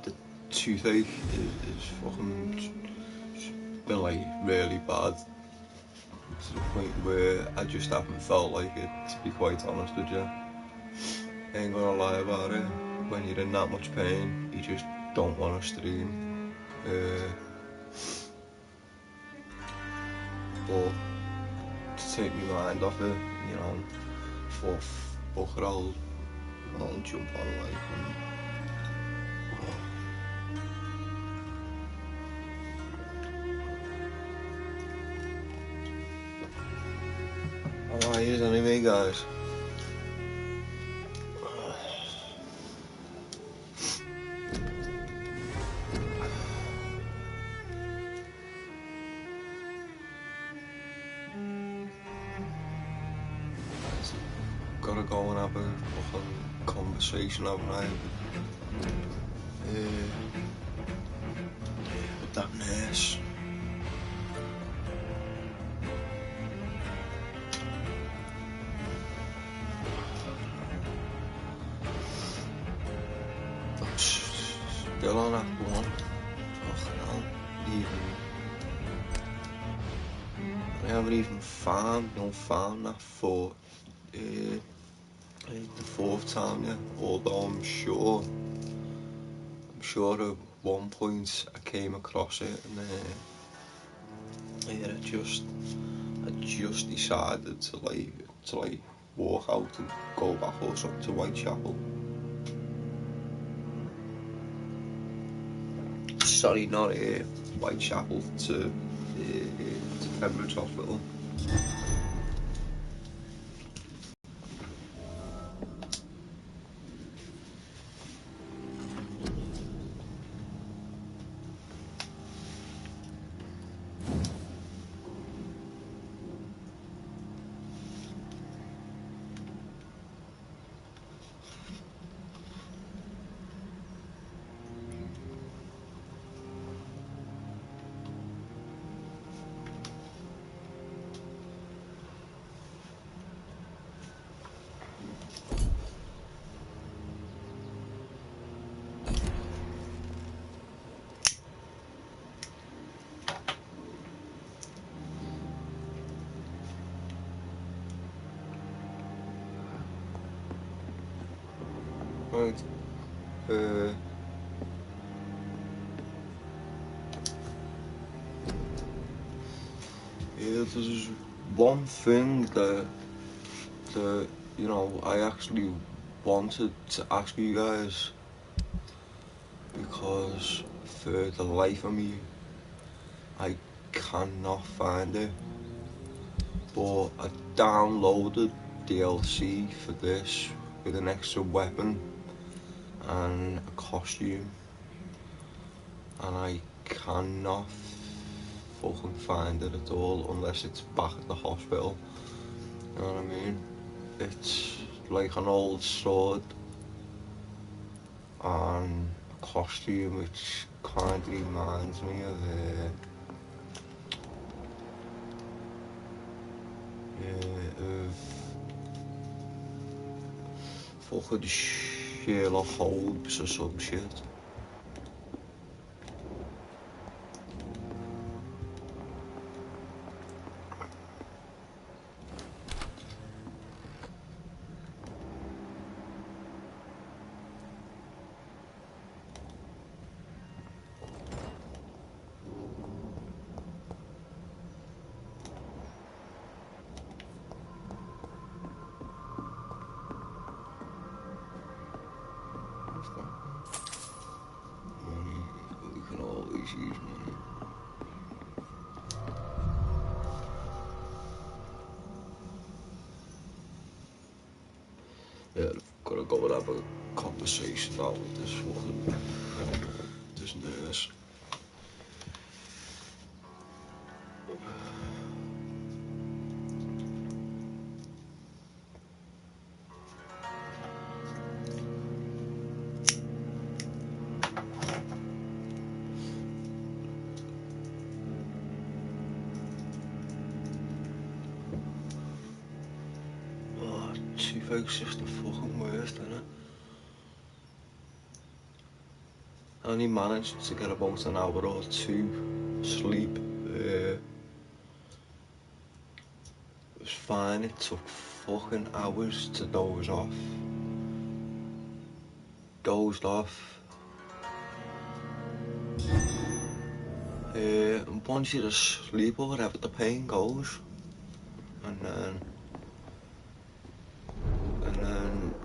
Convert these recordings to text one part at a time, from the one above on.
The toothache is fucking been like really bad to the point where I just haven't felt like it, to be quite honest with you. Ain't gonna lie about it, when you're in that much pain, you just don't want to stream. But to take my mind off it, you know, fuck it, I'll jump on like how are you anyway, guys? Gotta go and have a fucking conversation, haven't I? With that nurse. Still on that one. Fucking hell. I haven't even found that for the fourth time yet, although I'm sure at one point I came across it and I just decided to walk out and go back or something to Whitechapel. Sorry, not Whitechapel, to Pembroke Hospital. Right. Yeah, there's one thing that you know I actually wanted to ask you guys, because for the life of me I cannot find it, but I downloaded DLC for this with an extra weapon and a costume, and I cannot fucking find it at all unless it's back at the hospital. You know what I mean? It's like an old sword and a costume which kind of reminds me of fucking Sherlock Holmes or some shit. Money, we can always use money. Yeah, I've got to go and have a conversation now with this nurse. Toothache's just the fucking worst, isn't it? I only managed to get about an hour or two sleep. It was fine, it took fucking hours to doze off. Dozed off. And once you're asleep or whatever, the pain goes. And then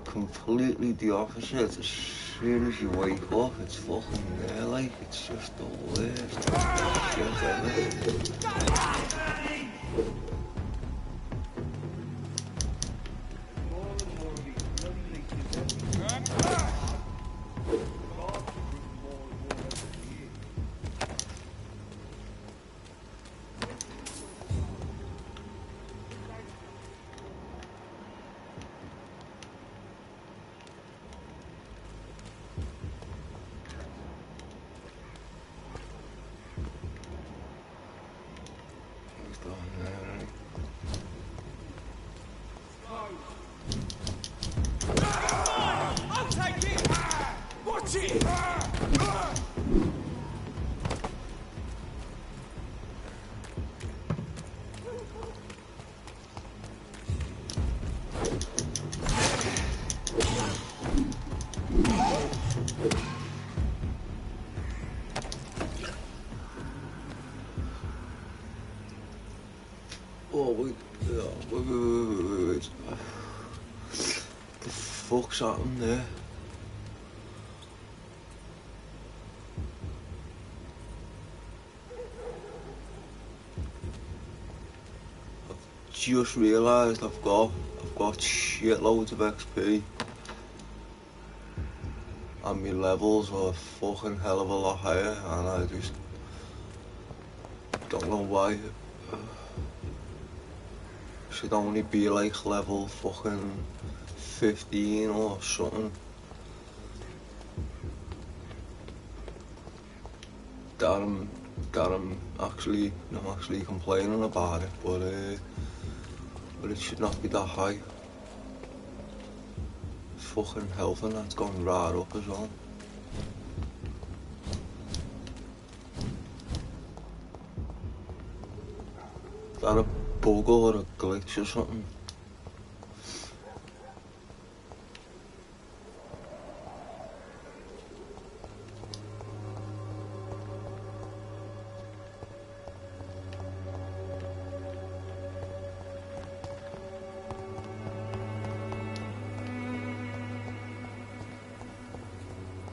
completely the opposite. As soon as you wake up, it's fucking there, like, it's just the worst shit ever. Oh, wait. The fuck's happened there? I've just realised I've got shitloads of XP. And my levels are fucking hell of a lot higher, and I just don't know why. Should only be like level fucking 15 or something. That I'm actually not actually complaining about it, but it should not be that high. Fucking health and that's gone right up as well. Is that a bug or a glitch or something?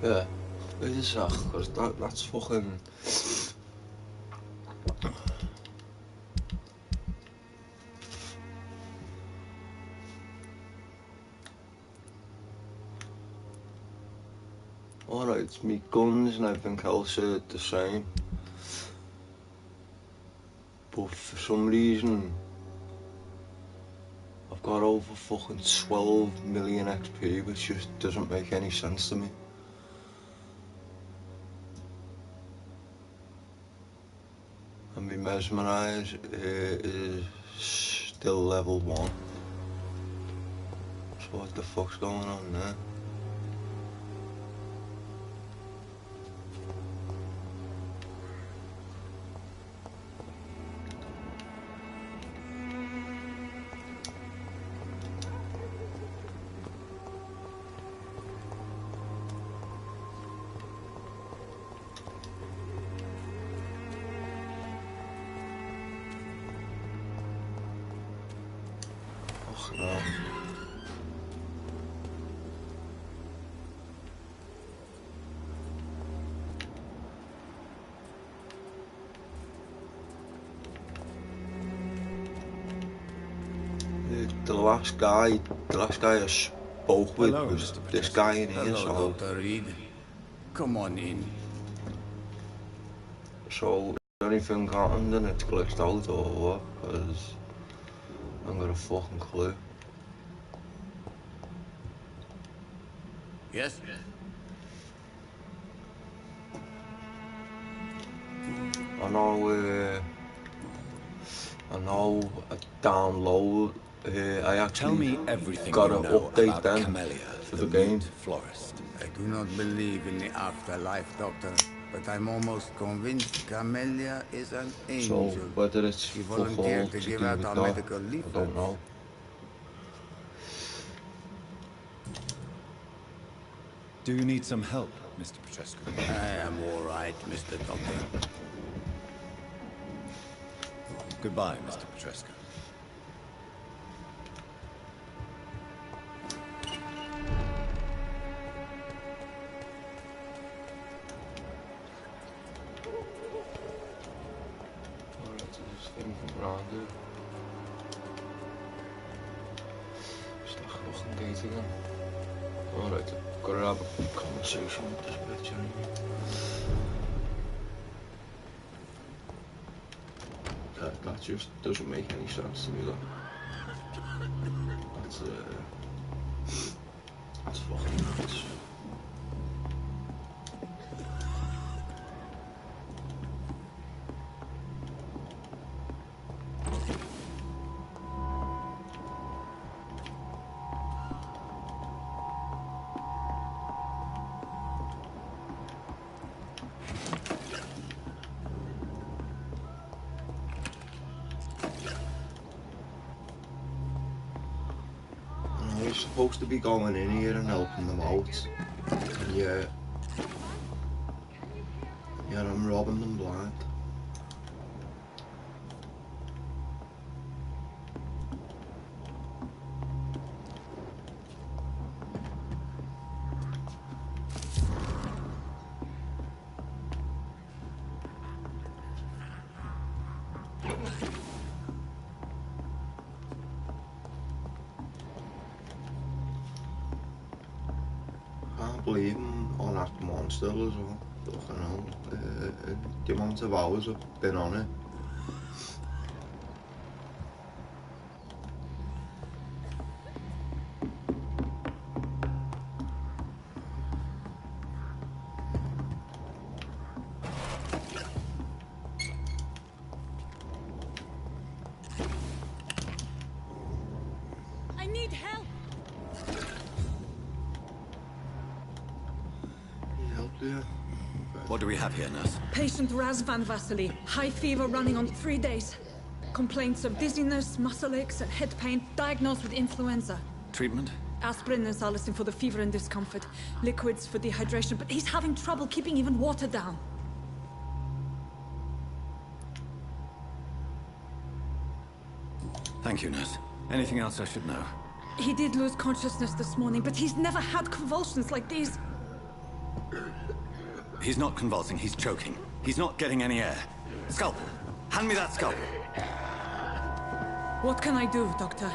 Yeah, it is that, because that's fucking... Alright, me guns and everything else are the same. But for some reason, I've got over fucking 12 million XP, which just doesn't make any sense to me. And my mesmerize is still level 1. So what the fuck's going on there? No. The last guy I spoke with was this guy in here, so... Dr. Reed. Come on in. So, is anything happened and it's glitched out or what? Because I haven't got a fucking clue. Yes? I download, I actually Tell me everything got you an know update about then. Camellia. for the game. Florist. I do not believe in the afterlife, Doctor, but I'm almost convinced Camellia is an angel. So whether it's She fuck all volunteered to to do give with out our that, medical I leaflets. don't know. Do you need some help, Mr. Petrescu? I am all right, Mr. Doctor. Goodbye, Mr. Petrescu. Alright, so there's anything around here. Is that fucking gate again? Alright, I've got to have a conversation with this bitch anyway. That just doesn't make any sense to me, that. That's fucking nuts. You're supposed to be going in here and helping them out. And yeah, I'm robbing them blind. Can't believe I'm on Act 1 still as well. Fucking hell. The amount of hours I've been on it. I need help. Help there. What do we have here, nurse? Patient Raz Van Vasily. High fever running on 3 days. Complaints of dizziness, muscle aches, and head pain. Diagnosed with influenza. Treatment? Aspirin and salicin for the fever and discomfort. Liquids for dehydration, but he's having trouble keeping even water down. Thank you, nurse. Anything else I should know? He did lose consciousness this morning, but he's never had convulsions like these. He's not convulsing, he's choking. He's not getting any air. Scalpel! Hand me that scalpel! What can I do, Doctor?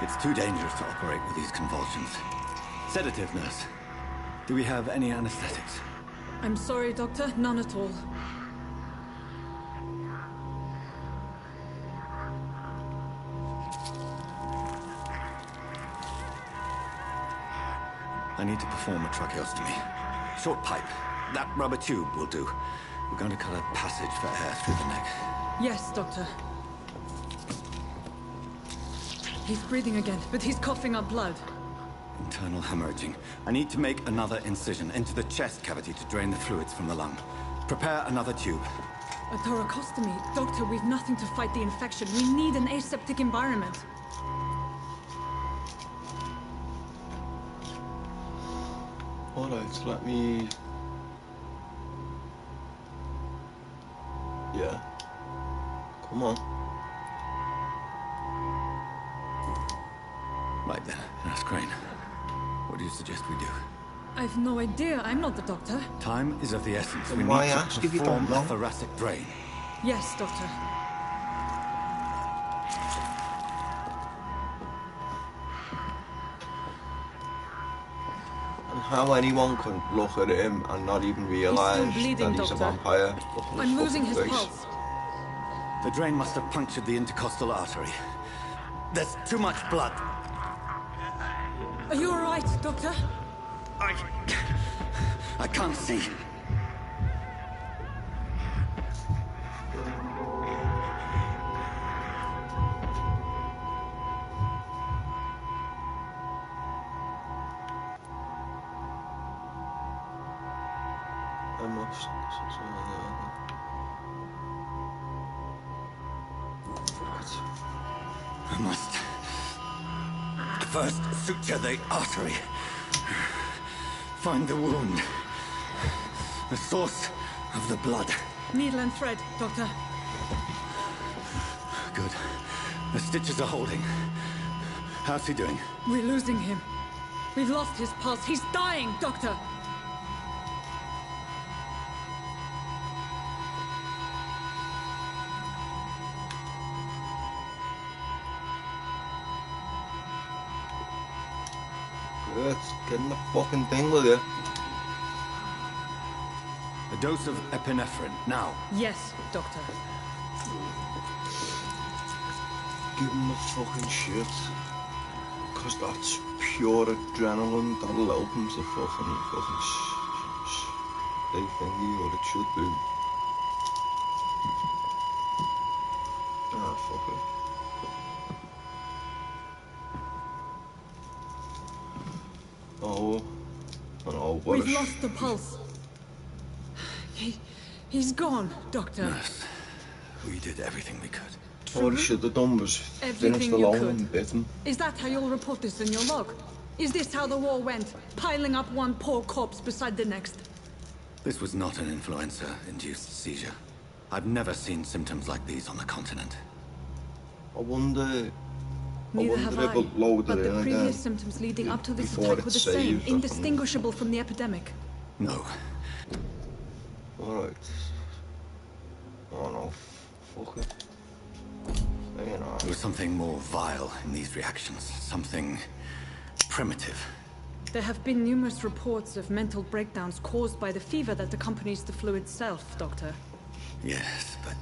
It's too dangerous to operate with these convulsions. Sedative, nurse. Do we have any anesthetics? I'm sorry, Doctor. None at all. I need to perform a tracheostomy. Short pipe. That rubber tube will do. We're going to cut a passage for air through the neck. Yes, Doctor. He's breathing again, but he's coughing up blood. Internal hemorrhaging. I need to make another incision into the chest cavity to drain the fluids from the lung. Prepare another tube. A thoracostomy. Doctor, we've nothing to fight the infection. We need an aseptic environment. Alright, so let me... Yeah. Come on. Right then, Nurse Crane. What do you suggest we do? I've no idea. I'm not the doctor. Time is of the essence. Then We why need to ask if you perform don't know? a thoracic drain. Yes, Doctor. And how anyone can look at him and not even realise bleeding, that he's a Doctor. vampire. Look at I'm losing fucking his face. pulse. The drain must have punctured the intercostal artery. There's too much blood. Are you all right, Doctor? I can't see. I must first suture the artery. Find the wound. The source of the blood. Needle and thread, Doctor. Good. The stitches are holding. How's he doing? We're losing him. We've lost his pulse. He's dying, Doctor! Good. Get in the fucking thing with you. A dose of epinephrine, now. Yes, Doctor. Give him the fucking shit. Cause that's pure adrenaline. That'll help him to fucking stay thingy what it should do. Ah, fuck it. Oh, what We've lost the pulse. He's gone, Doctor. Nurse, we did everything we could. All he should have done was finished Everything you alone could. and bit him. Is that how you'll report this in your log? Is this how the war went? Piling up one poor corpse beside the next? This was not an influenza-induced seizure. I've never seen symptoms like these on the continent. I wonder Neither have if I. it loaded But the in previous again symptoms leading up to this before attack were the it same, saved, indistinguishable from the epidemic. No. Alright. Oh no, fuck it. You know. There was something more vile in these reactions. Something primitive. There have been numerous reports of mental breakdowns caused by the fever that accompanies the flu itself, Doctor. Yes, but...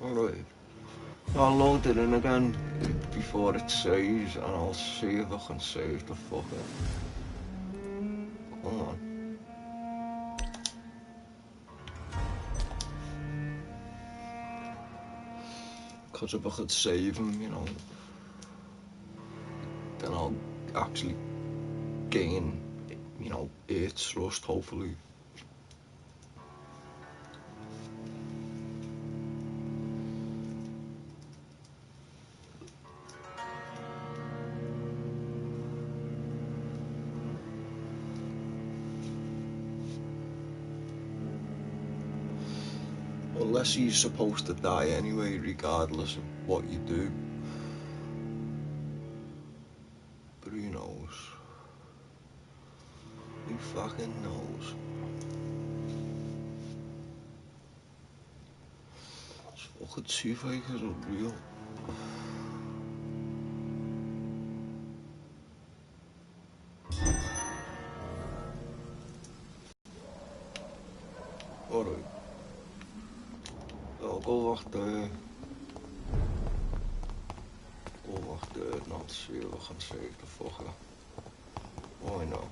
Alright. I'll load it in again before it saves and I'll see if I can save the fucker. Come on. Because if I could save him, you know, then I'll actually gain, you know, air thrust, hopefully. Unless he's supposed to die anyway, regardless of what you do. But who knows? Who fucking knows? This fucking toothache is unreal. Alright. I'll go back there. Go back there and I'll see if I can save the fucker. Why not?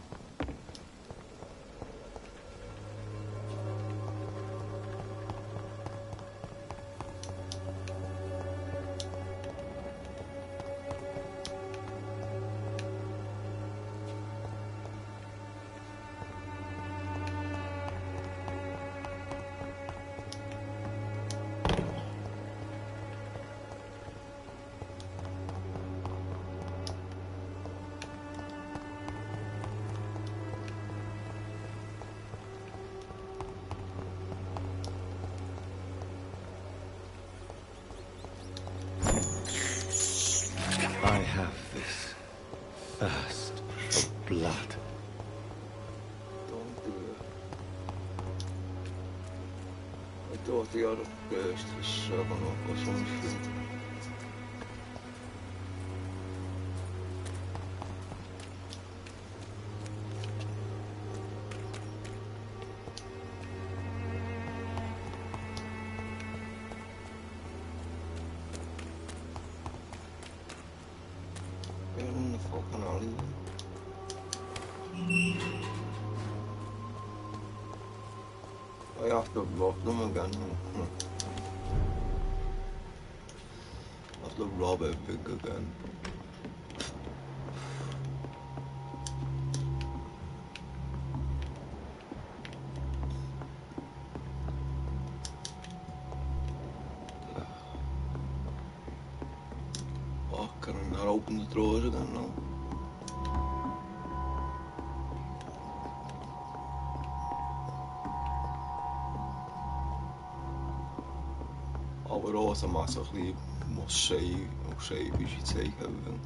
I have this thirst for blood. Don't do it. I thought the other burst was 7 up or some shit. Get in the fucking alley. I have to block them again. have to rob everything again. Oh, can I not open the drawers again now? Oh, it automatically must save if you take everything.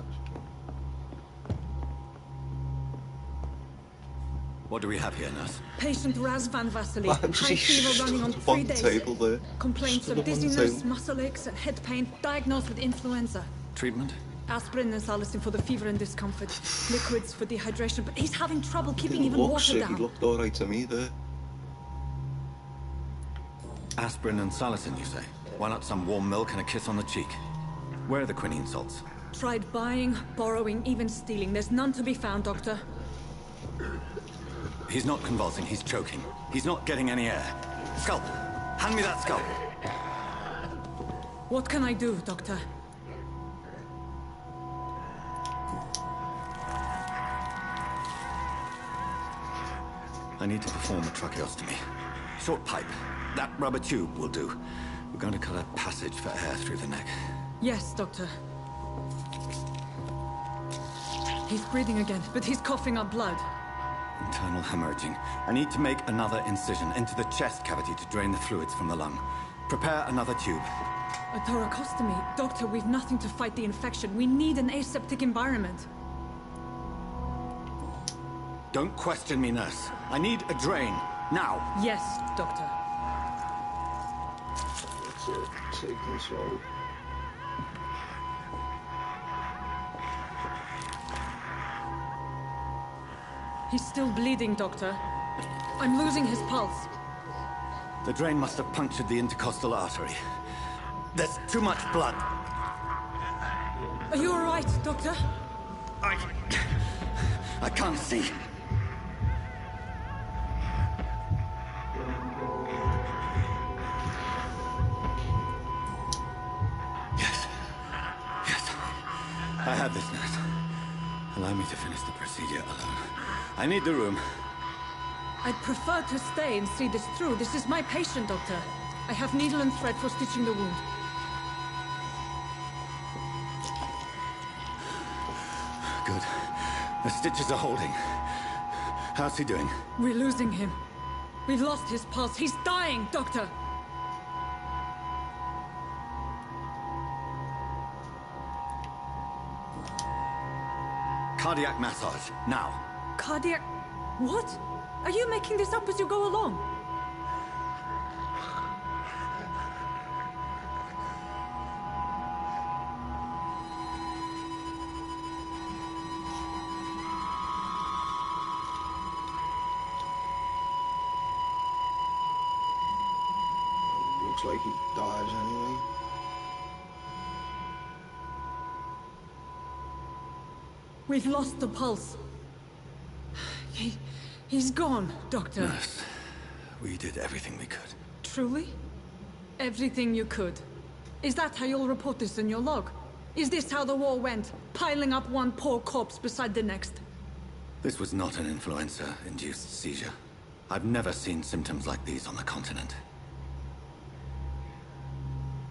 What do we have here, nurse? Patient Raz Van Vasily. Why was High he fever running on stood 3 on the days. table there? Complaints Stood of up on the dizziness, table. muscle aches, and head pain. Diagnosed with influenza. Treatment? Aspirin and salicin for the fever and discomfort. Liquids for dehydration, but he's having trouble keeping Didn't even look water sick. down. He looked alright to me there. Aspirin and salicin, you say? Why not some warm milk and a kiss on the cheek? Where are the quinine salts? Tried buying, borrowing, even stealing. There's none to be found, Doctor. He's not convulsing, he's choking. He's not getting any air. Scalpel! Hand me that scalpel! What can I do, Doctor? I need to perform a tracheostomy. Short pipe. That rubber tube will do. We're going to cut a passage for air through the neck. Yes, Doctor. He's breathing again, but he's coughing up blood. Internal hemorrhaging. I need to make another incision into the chest cavity to drain the fluids from the lung. Prepare another tube. A thoracostomy? Doctor, we've nothing to fight the infection. We need an aseptic environment. Don't question me, nurse. I need a drain. Now. Yes, Doctor. That's it. Take control. He's still bleeding, Doctor. I'm losing his pulse. The drain must have punctured the intercostal artery. There's too much blood. Are you all right, Doctor? I can't see. Yes. Yes. I have this, nurse. Allow me to finish the procedure alone. I need the room. I'd prefer to stay and see this through. This is my patient, Doctor. I have needle and thread for stitching the wound. Good. The stitches are holding. How's he doing? We're losing him. We've lost his pulse. He's dying, Doctor! Cardiac massage, now. Cardiac... What? Are you making this up as you go along? Looks like he dies anyway. We've lost the pulse. He's gone, Doctor. Nurse, we did everything we could. Truly? Everything you could. Is that how you'll report this in your log? Is this how the war went? Piling up one poor corpse beside the next? This was not an influenza-induced seizure. I've never seen symptoms like these on the continent.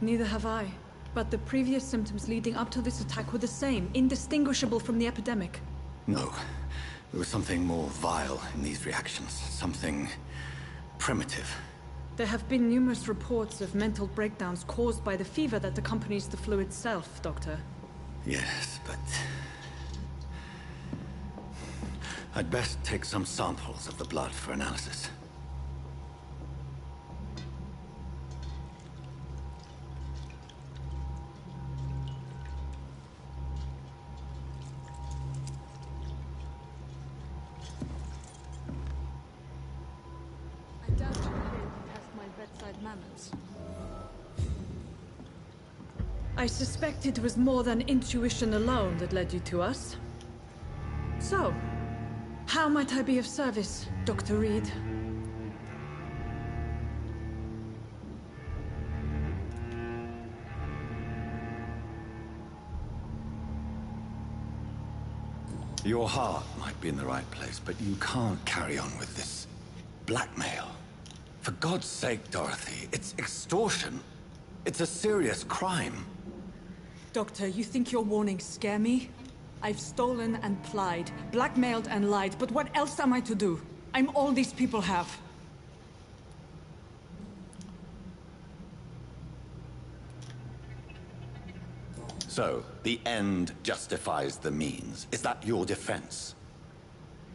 Neither have I. But the previous symptoms leading up to this attack were the same, indistinguishable from the epidemic. No. There was something more vile in these reactions. Something primitive. There have been numerous reports of mental breakdowns caused by the fever that accompanies the flu itself, Doctor. Yes, but... I'd best take some samples of the blood for analysis. I doubt you did past my bedside manners. I suspect it was more than intuition alone that led you to us. So, how might I be of service, Dr. Reed? Your heart might be in the right place, but you can't carry on with this blackmail. For God's sake, Dorothy, it's extortion. It's a serious crime. Doctor, you think your warnings scare me? I've stolen and plied, blackmailed and lied, but what else am I to do? I'm all these people have. So, the end justifies the means. Is that your defense?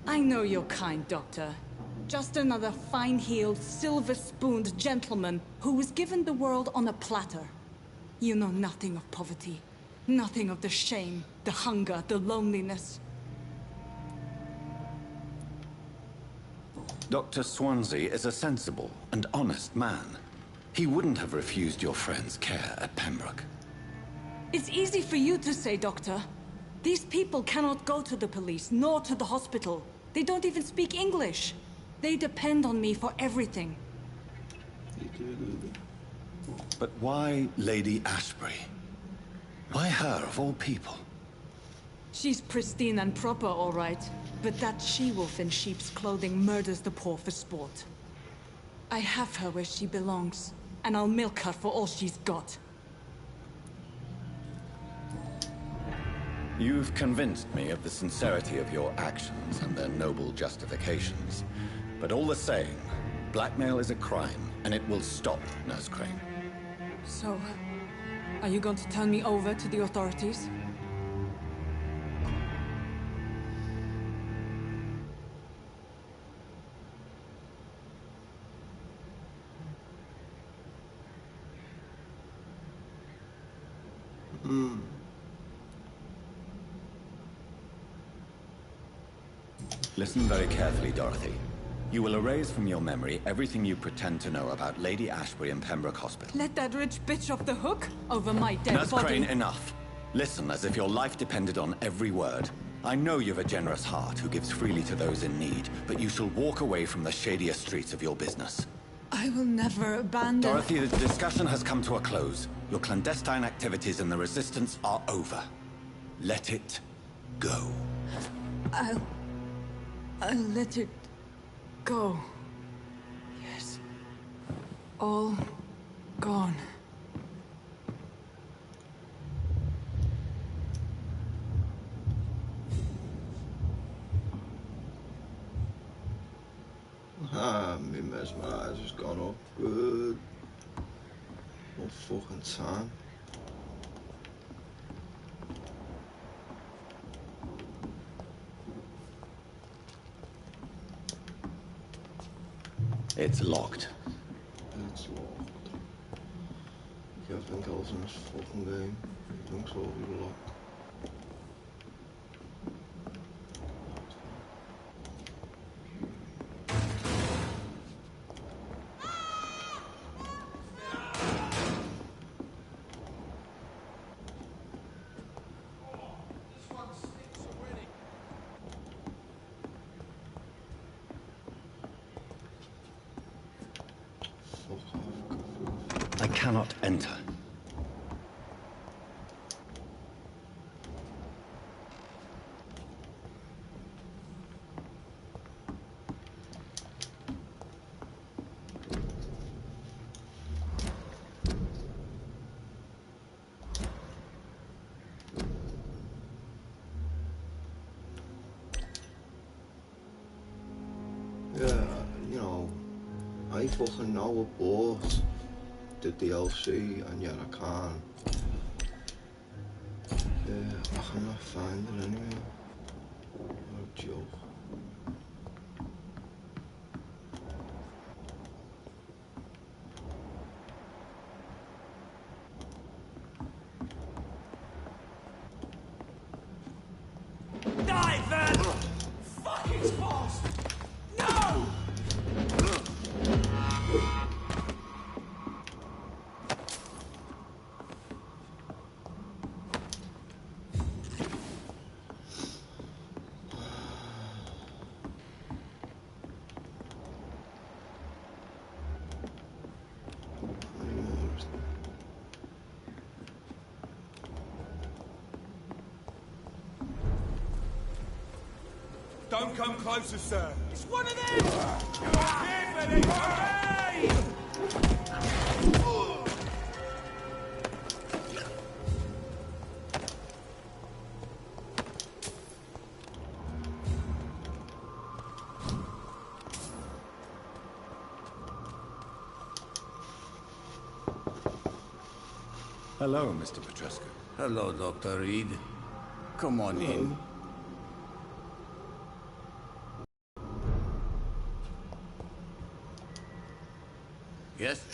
I know you're kind, Doctor. Just another fine-heeled, silver-spooned gentleman who was given the world on a platter. You know nothing of poverty. Nothing of the shame, the hunger, the loneliness. Dr. Swansea is a sensible and honest man. He wouldn't have refused your friend's care at Pembroke. It's easy for you to say, Doctor. These people cannot go to the police, nor to the hospital. They don't even speak English. They depend on me for everything. But why Lady Ashbury? Why her, of all people? She's pristine and proper, all right. But that she-wolf in sheep's clothing murders the poor for sport. I have her where she belongs, and I'll milk her for all she's got. You've convinced me of the sincerity of your actions and their noble justifications. But all the same, blackmail is a crime, and it will stop, Nurse Crane. So, are you going to turn me over to the authorities? Listen very carefully, Dorothy. You will erase from your memory everything you pretend to know about Lady Ashbury and Pembroke Hospital. Let that rich bitch off the hook over my dead Nurse body. Crane, enough. Listen as if your life depended on every word. I know you've a generous heart who gives freely to those in need, but you shall walk away from the shadier streets of your business. I will never abandon... Dorothy, the discussion has come to a close. Your clandestine activities in the Resistance are over. Let it go. I'll let it go. Yes. All gone. Ah, my mesmerize gone up. Good. No fucking time. It's locked. It's locked. Ik heb denk alles in this fucking game. Ik denk zo weer locked. I cannot enter. Yeah, you know, I fucking know about the DLC and yet I can't. Yeah, I cannot find it anyway. What a joke. Die, then! Fuck, it's false! No! Don't come closer, sir. It's one of them! Carefully, hooray! Hello, Mr. Petrescu. Hello, Dr. Reed. Come on in. Yes?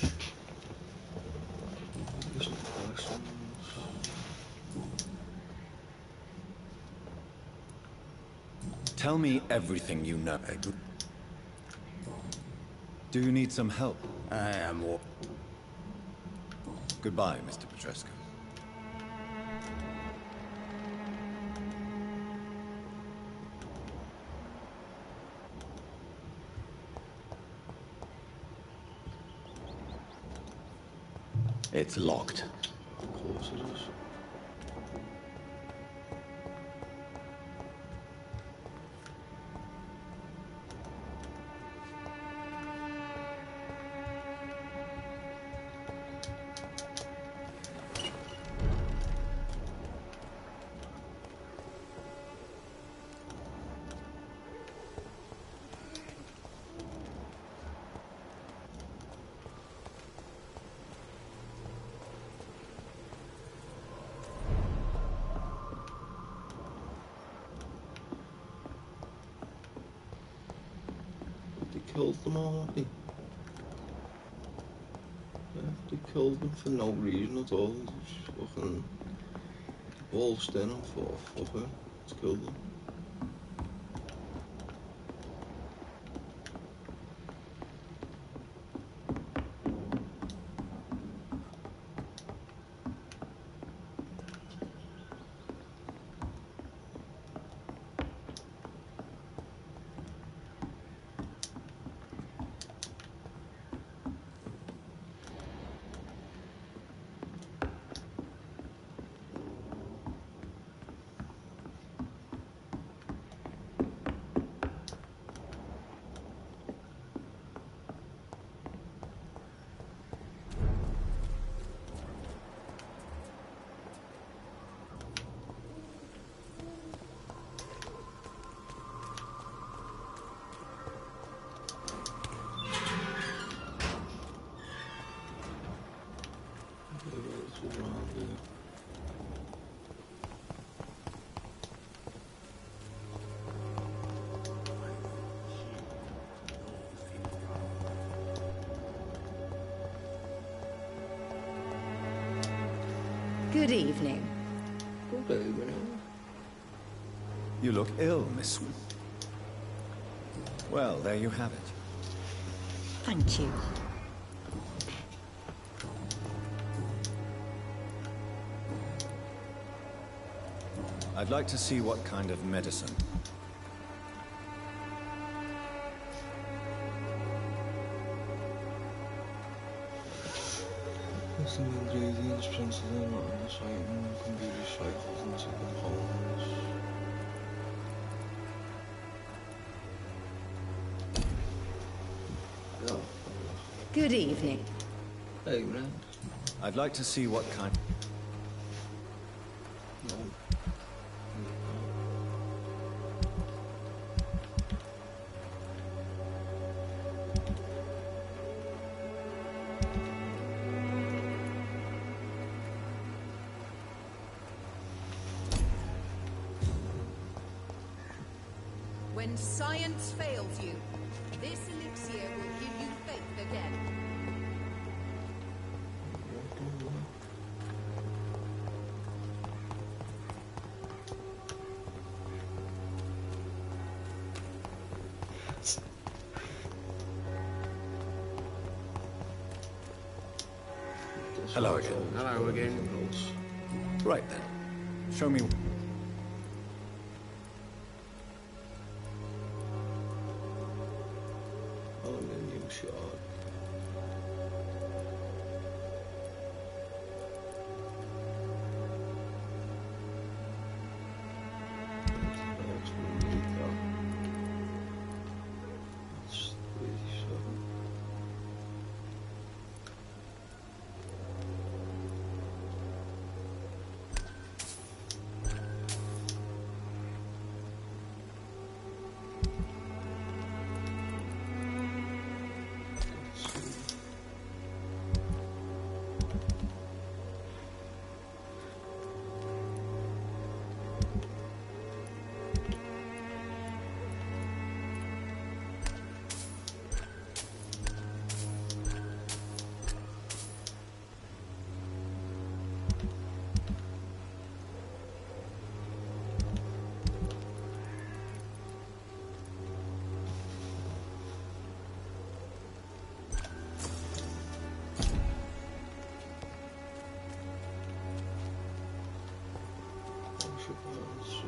Tell me everything you know. Do you need some help? I am... Goodbye, Mr. Petrescu. It's locked. Of course it is. They killed them all, haven't they? Yeah, they killed them for no reason at all. Just fucking waltzed in and thought, fuck her, let's kill them. Good evening. Good evening. You look ill, Miss. Well, there you have it. Thank you. I'd like to see what kind of medicine. Some ingredients printed in on this item can be recycled into components. Yeah. Good evening. Hey, man. I'd like to see what kind... No. When science fails you, this elixir will give you faith again. Hello again. Hello again. Right then. Show me... Aluminium shard. Let's remove that.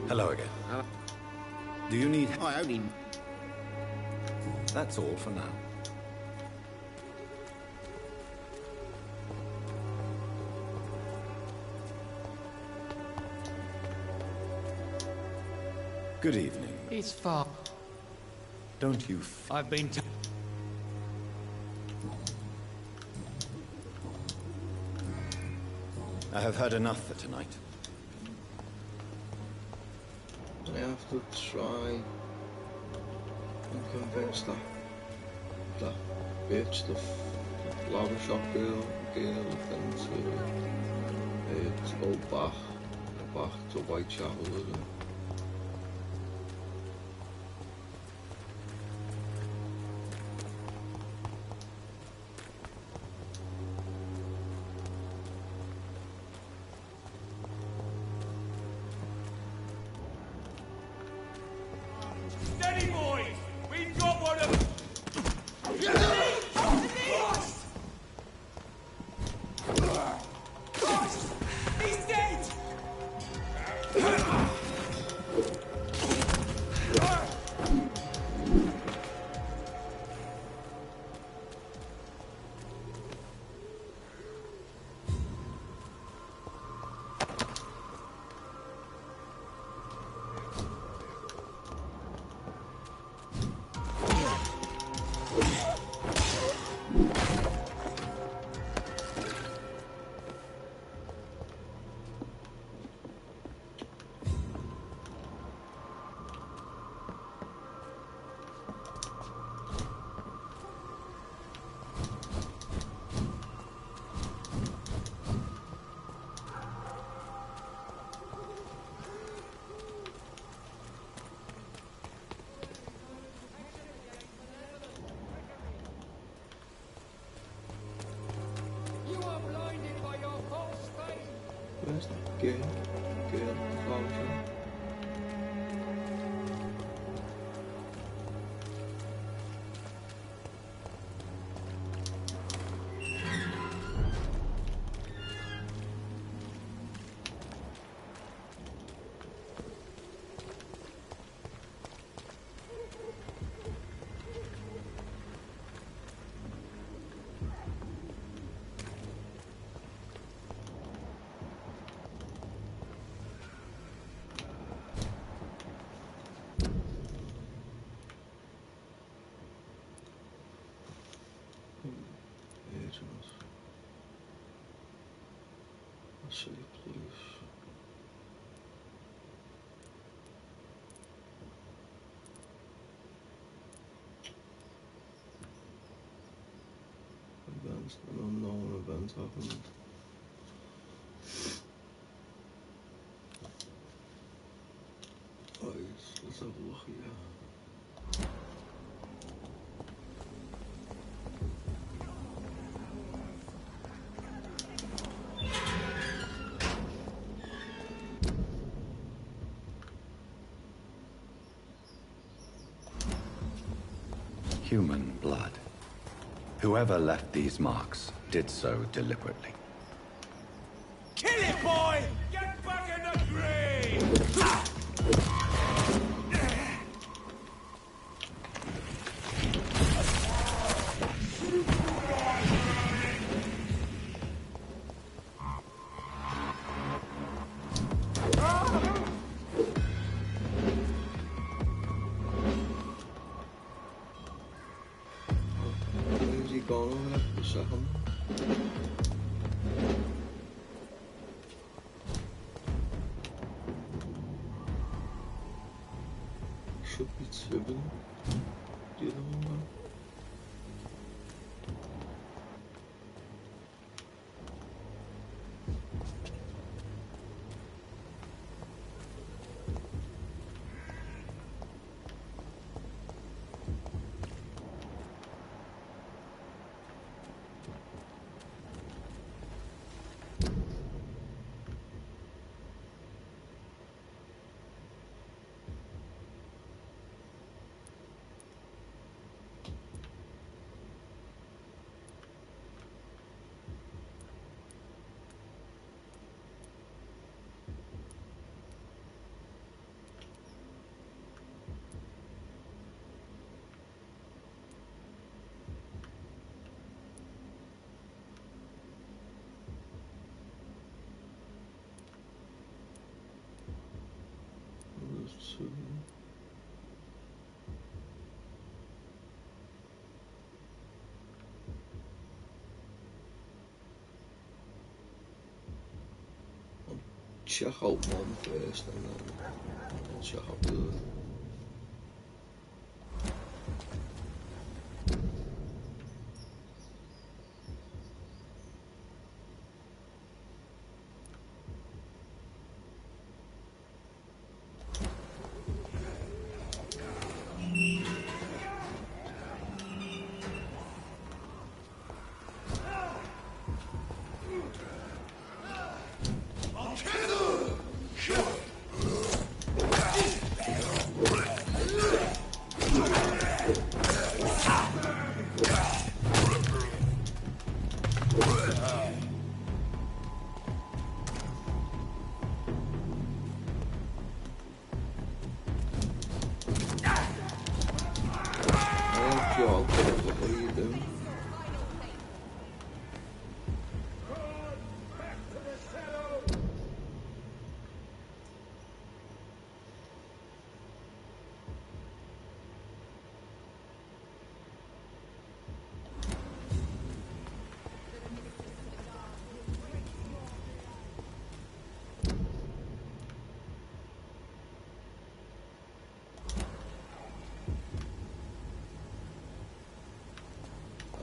Hello again. Do you need... I only... That's all for now. Good evening. It's far. Don't you... I've been to... I have heard enough for tonight. I have to try and convince that bitch, the flower shop girl then to go back to Whitechapel, isn't it? Steady, boys! We've got one of them! He's dead! Where's that girl? Girl, the flower shop. Agents. City police. Events, an unknown event happened. Right, let's have a look here. Human blood. Whoever left these marks did so deliberately. Kill it, boy! Get back in the grave! Where's he gone over there for a second? Should be Tibin. The other one now. too. I'll check out one first and then I'll check out the other.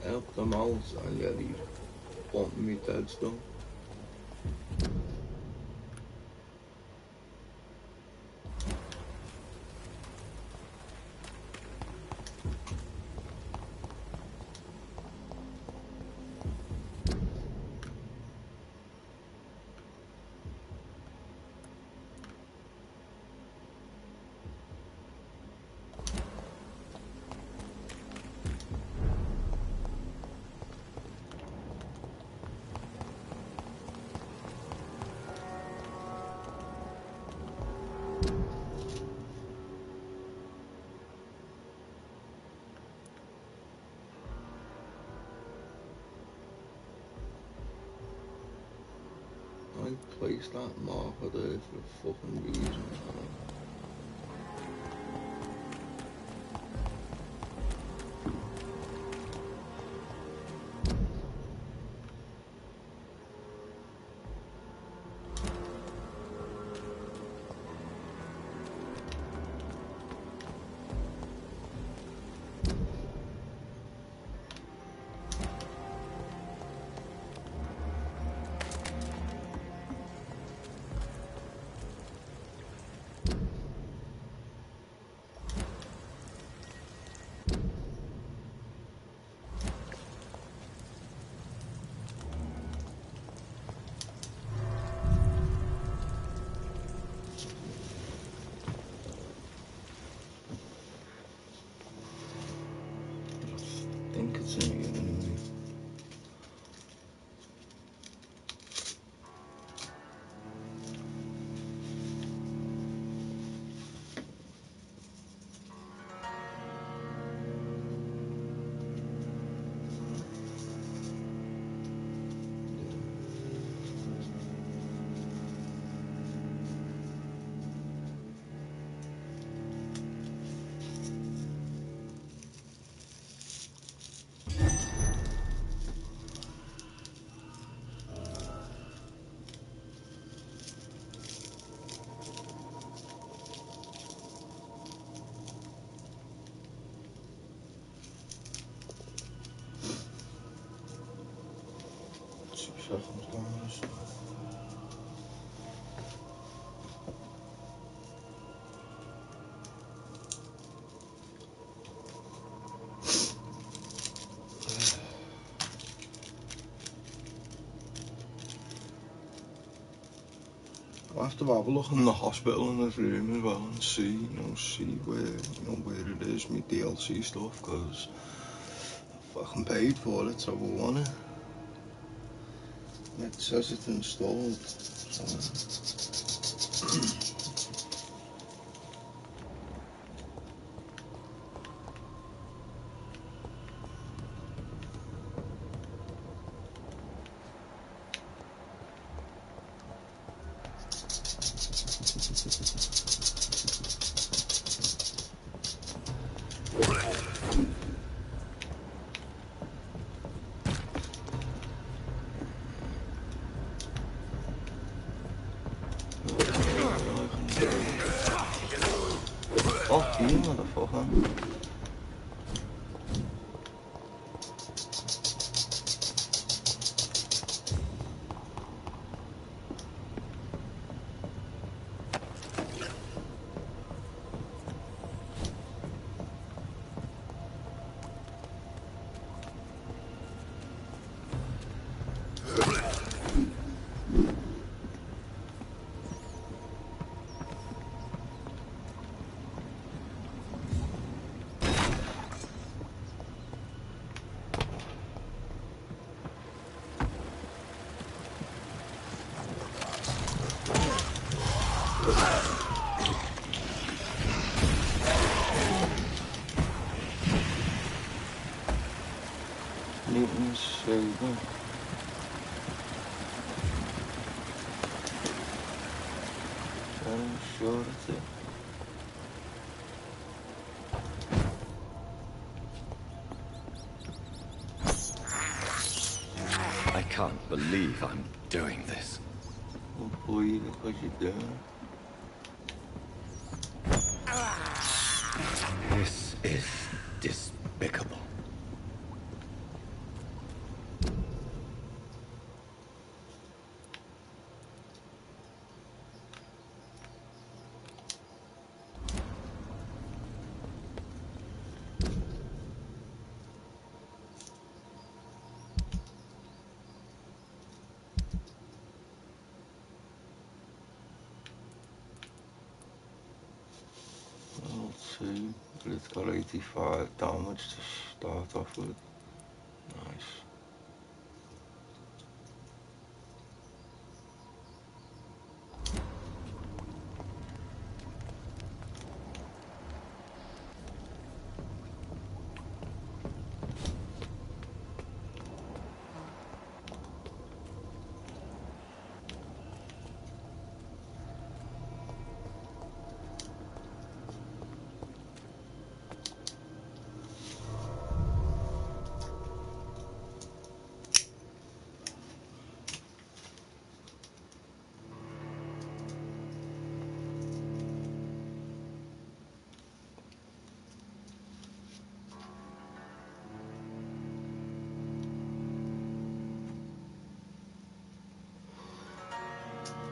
Help them out and yet he want me dead still. I placed that marker there for a fucking reason, man. I think it's in here anyway. Circumstance. I'll have to have a look in the hospital in his room as well and see, see where it is, my DLC stuff, because I fucking paid for it, so I want it. It says it's installed, so. Fuck you, motherfucker. Newton's saving. I'm sure it's it. I can't believe I'm doing this. Oh boy, look what you're doing. This is despicable. Let's see, but it's got 85 damage to start off with. Nice.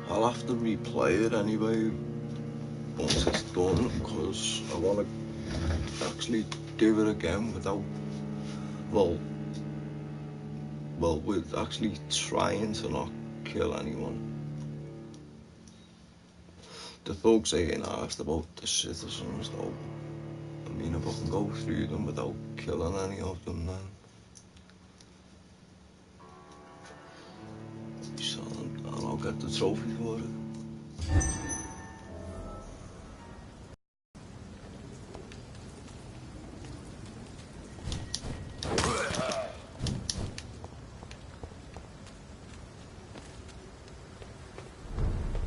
I'll have to replay it anyway once it's done, because I want to actually do it again without, well, with actually trying to not kill anyone. The thugs ain't asked about the citizens though. I mean, if I can go through them without killing any of them, then I'll be selling, and I'll get the trophy for it.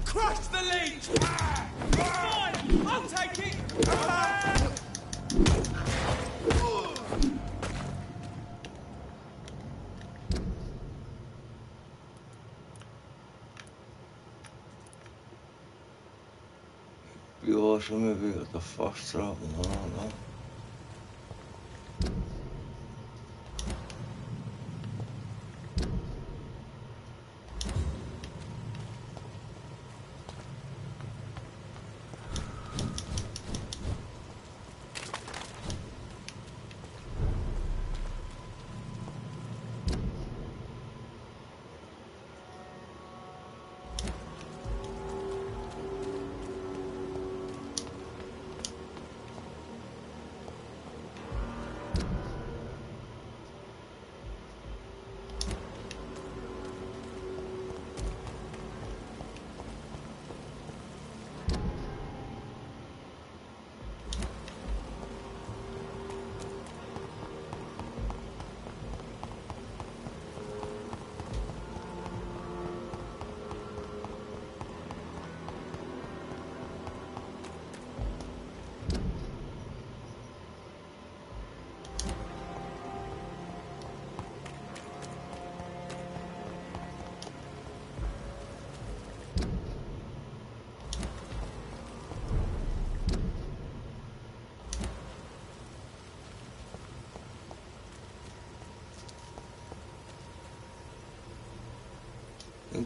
Crush the leech! Fine! I'll take it! Be awesome if we got the fast travel and all that.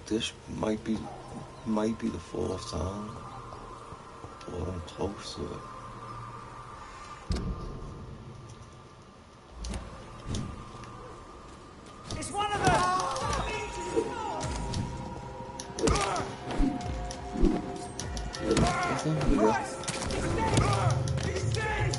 think this might be the fourth time, but I'm close to it. It's one of them! He's dead!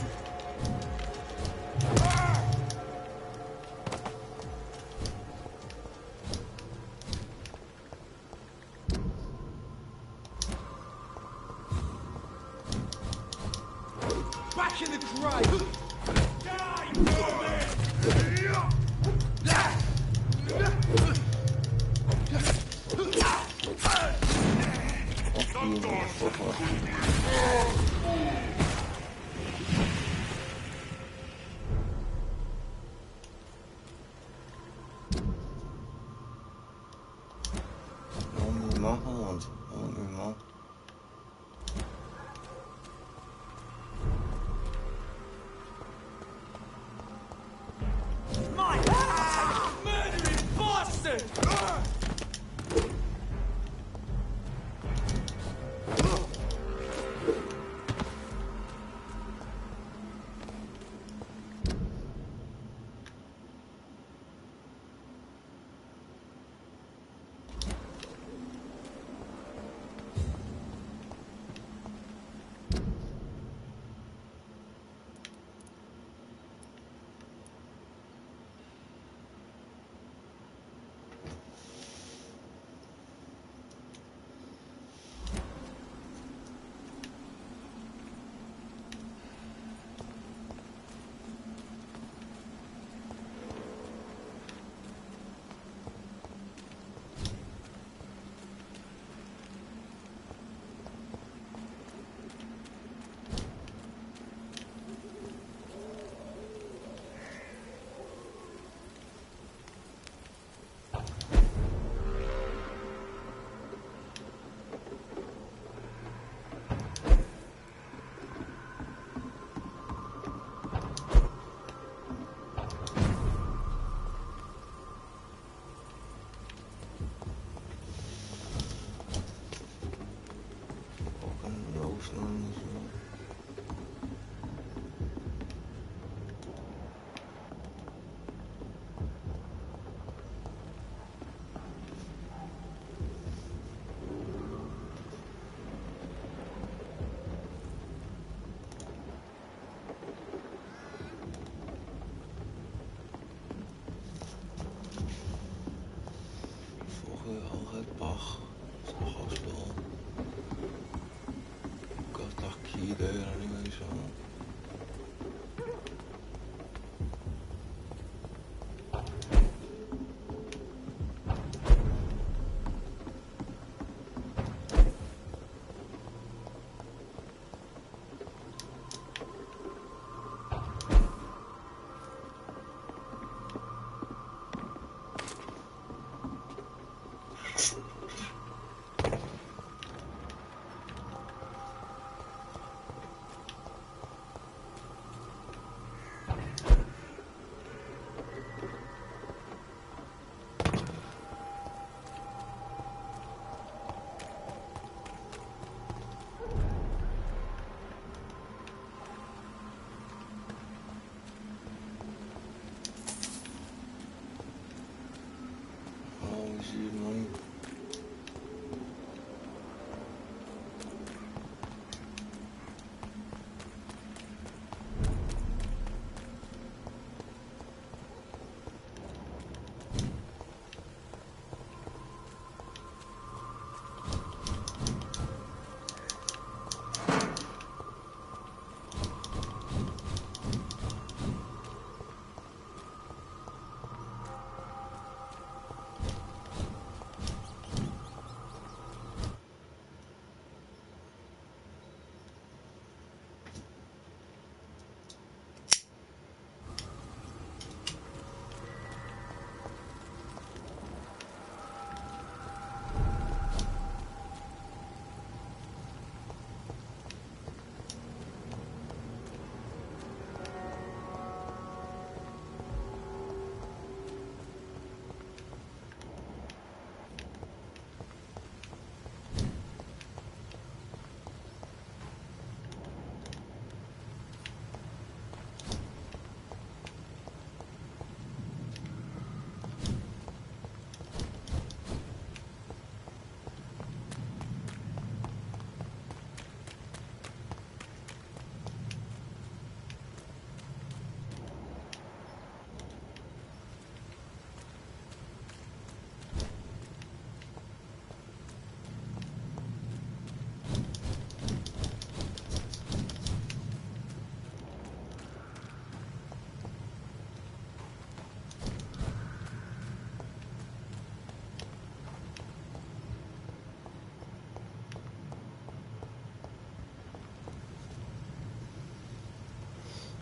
Back in the grave! My horns, my. Mine! Murdering bastard!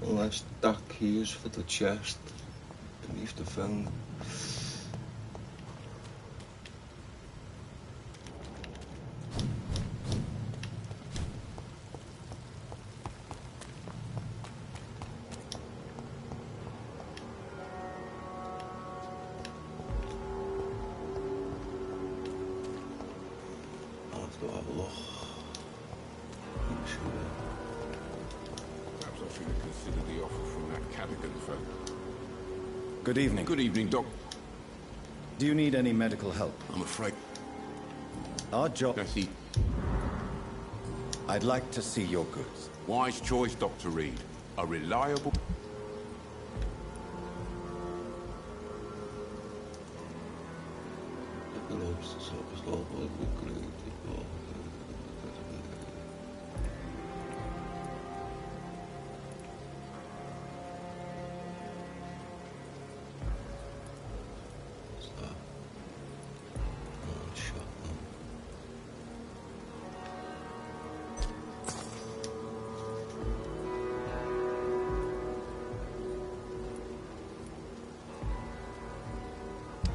Unless that key is for the chest beneath the thing. I'll have to have a look. Perhaps I should have considered the offer from that Cadogan fellow. Good evening. Good evening, Doc. Do you need any medical help? I'm afraid Our job... Jesse. I'd like to see your goods. Wise choice, Dr. Reed. A reliable...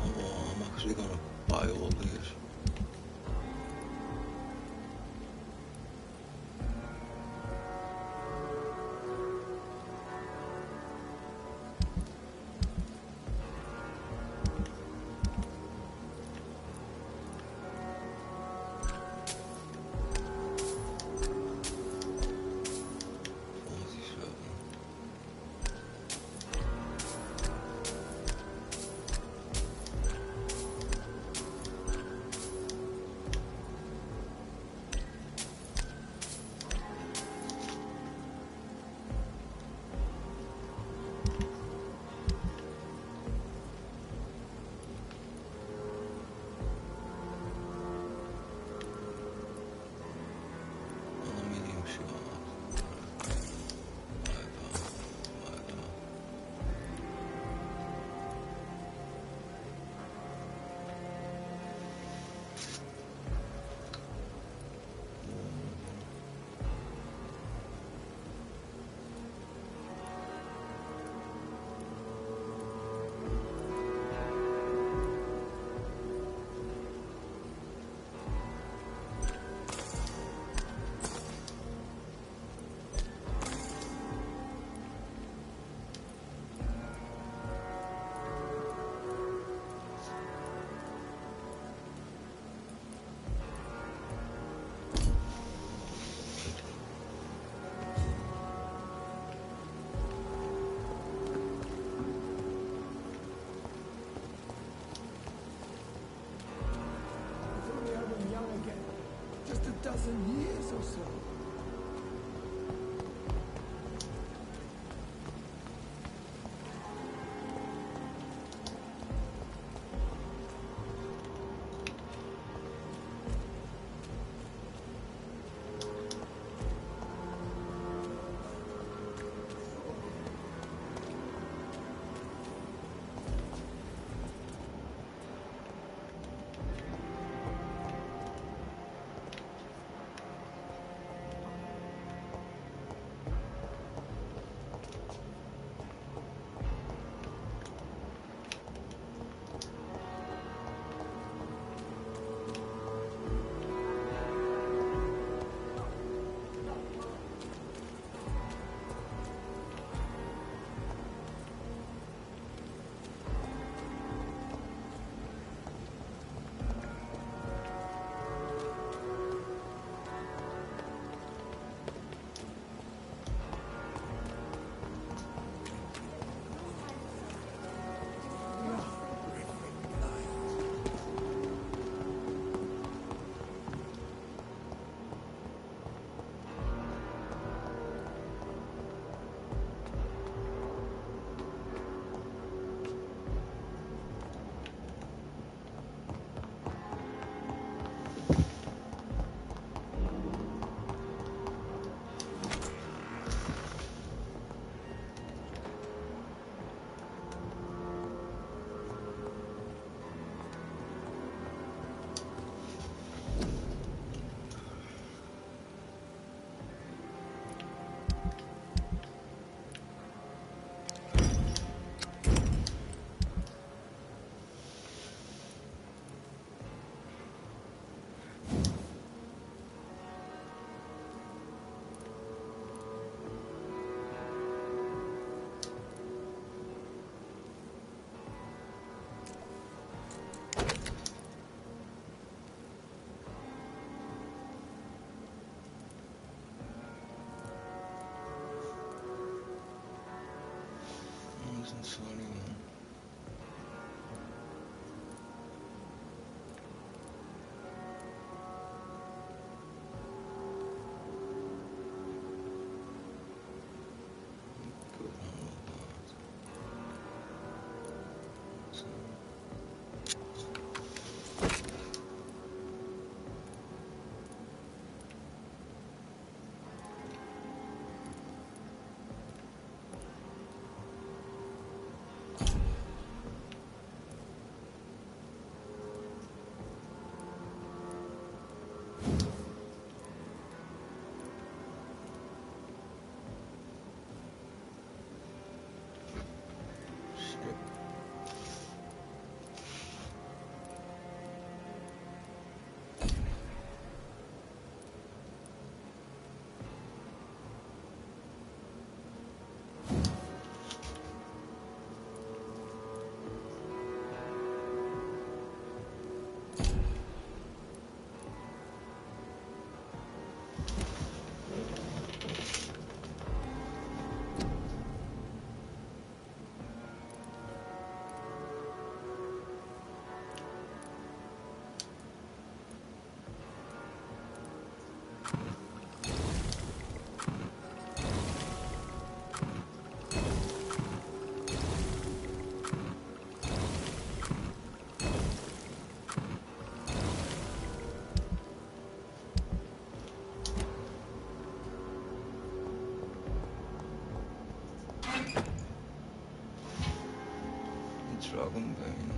I'm actually gonna buy all these. Just a dozen years or so. Sorry, man. Good on that. So. Dragonbane.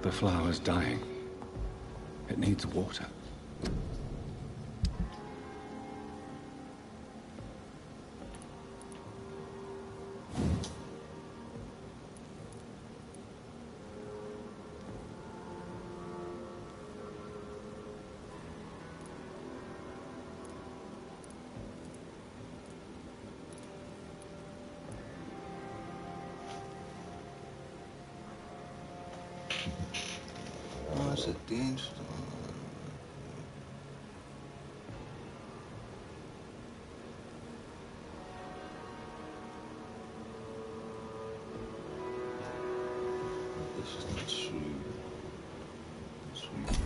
The flower's dying. It needs water. Oh, it's a dienst. This is not true. Sweet.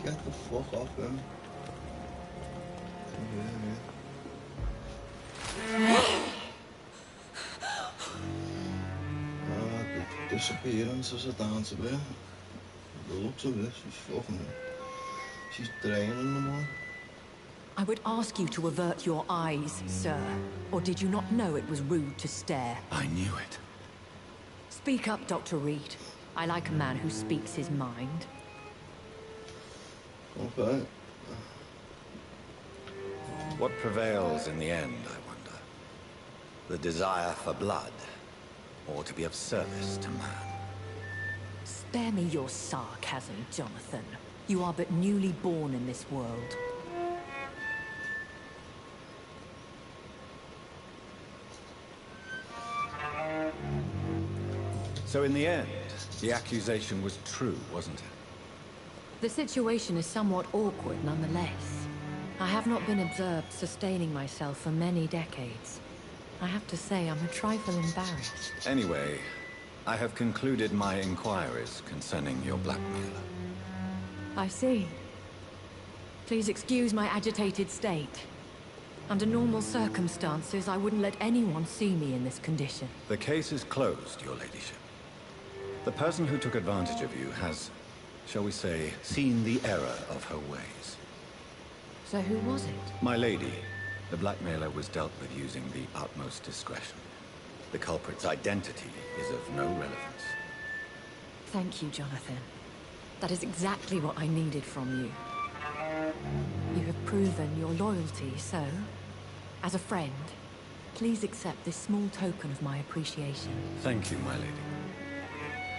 Get the fuck off him. The disappearance is down to me. The looks of this, she's draining them all. I would ask you to avert your eyes, sir. Or did you not know it was rude to stare? I knew it. Speak up, Dr. Reed. I like a man who speaks his mind. Okay. What prevails in the end, I wonder? The desire for blood, or to be of service to man? Spare me your sarcasm, Jonathan. You are but newly born in this world. So in the end, the accusation was true, wasn't it? The situation is somewhat awkward nonetheless. I have not been observed sustaining myself for many decades. I have to say I'm a trifle embarrassed. Anyway, I have concluded my inquiries concerning your blackmailer. I see. Please excuse my agitated state. Under normal circumstances, I wouldn't let anyone see me in this condition. The case is closed, your ladyship. The person who took advantage of you has, shall we say, seen the error of her ways. So who was it? My lady, the blackmailer was dealt with using the utmost discretion. The culprit's identity is of no relevance. Thank you, Jonathan. That is exactly what I needed from you. You have proven your loyalty, so, as a friend, please accept this small token of my appreciation. Thank you, my lady.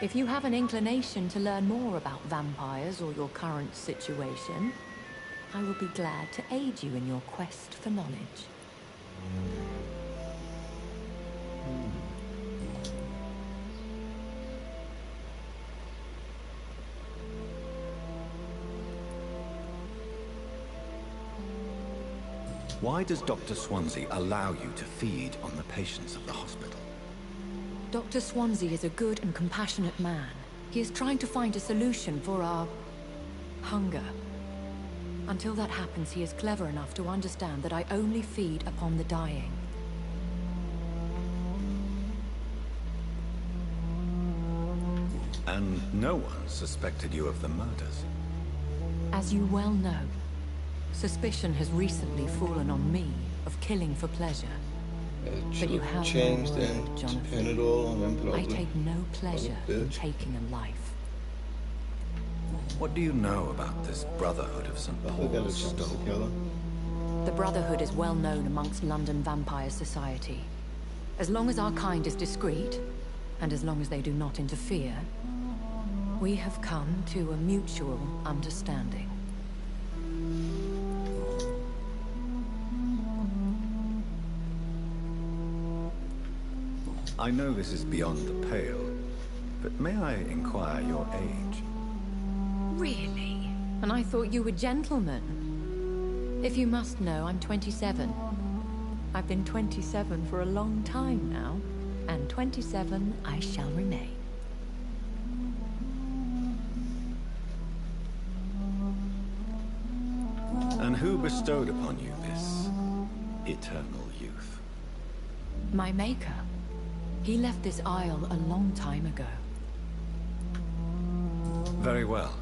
If you have an inclination to learn more about vampires or your current situation, I will be glad to aid you in your quest for knowledge. Why does Dr. Swansea allow you to feed on the patients of the hospital? Dr. Swansea is a good and compassionate man. He is trying to find a solution for our hunger. Until that happens, he is clever enough to understand that I only feed upon the dying. And no one suspected you of the murders? As you well know, suspicion has recently fallen on me of killing for pleasure. But you have changed no word, and pin Jonathan. it all on him, probably. I take no pleasure in bitch. taking a life. What do you know about this Brotherhood of St. I think I had a Paul's chance to Stone? kill her. The Brotherhood is well known amongst London Vampire Society. As long as our kind is discreet, and as long as they do not interfere, we have come to a mutual understanding. I know this is beyond the pale, but may I inquire your age? Really? And I thought you were gentlemen. If you must know, I'm 27. I've been 27 for a long time now, and 27 I shall remain. And who bestowed upon you this eternal youth? My maker. He left this isle a long time ago. Very well.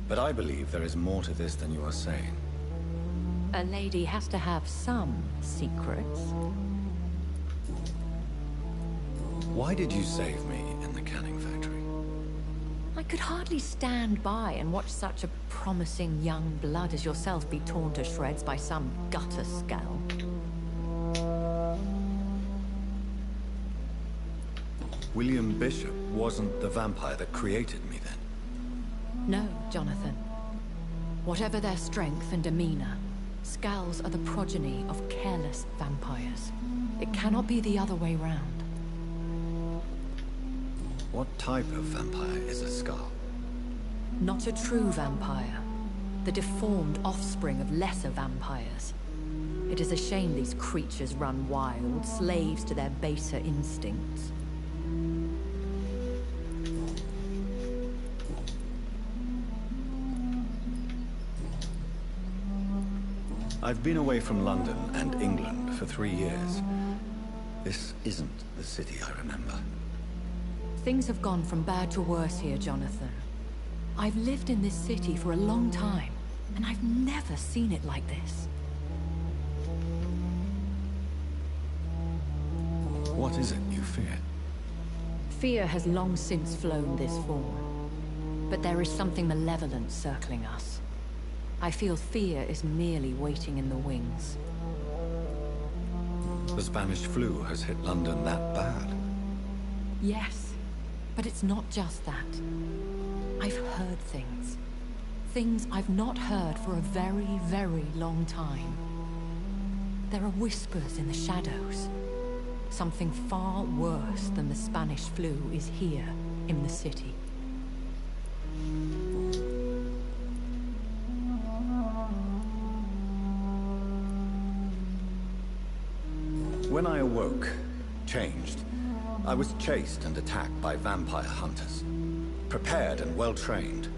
But I believe there is more to this than you are saying. A lady has to have some secrets. Why did you save me in the canning factory? I could hardly stand by and watch such a promising young blood as yourself be torn to shreds by some gutter scale. William Bishop wasn't the vampire that created me then. No, Jonathan. Whatever their strength and demeanor, Skulls are the progeny of careless vampires. It cannot be the other way round. What type of vampire is a Skull? Not a true vampire. The deformed offspring of lesser vampires. It is a shame these creatures run wild, slaves to their baser instincts. I've been away from London and England for 3 years. This isn't the city I remember. Things have gone from bad to worse here, Jonathan. I've lived in this city for a long time, and I've never seen it like this. What is it you fear? Fear has long since flown this form. But there is something malevolent circling us. I feel fear is merely waiting in the wings. The Spanish flu has hit London that bad. Yes, but it's not just that. I've heard things. Things I've not heard for a very, very long time. There are whispers in the shadows. Something far worse than the Spanish flu is here in the city. When I awoke, changed, I was chased and attacked by vampire hunters. Prepared and well-trained.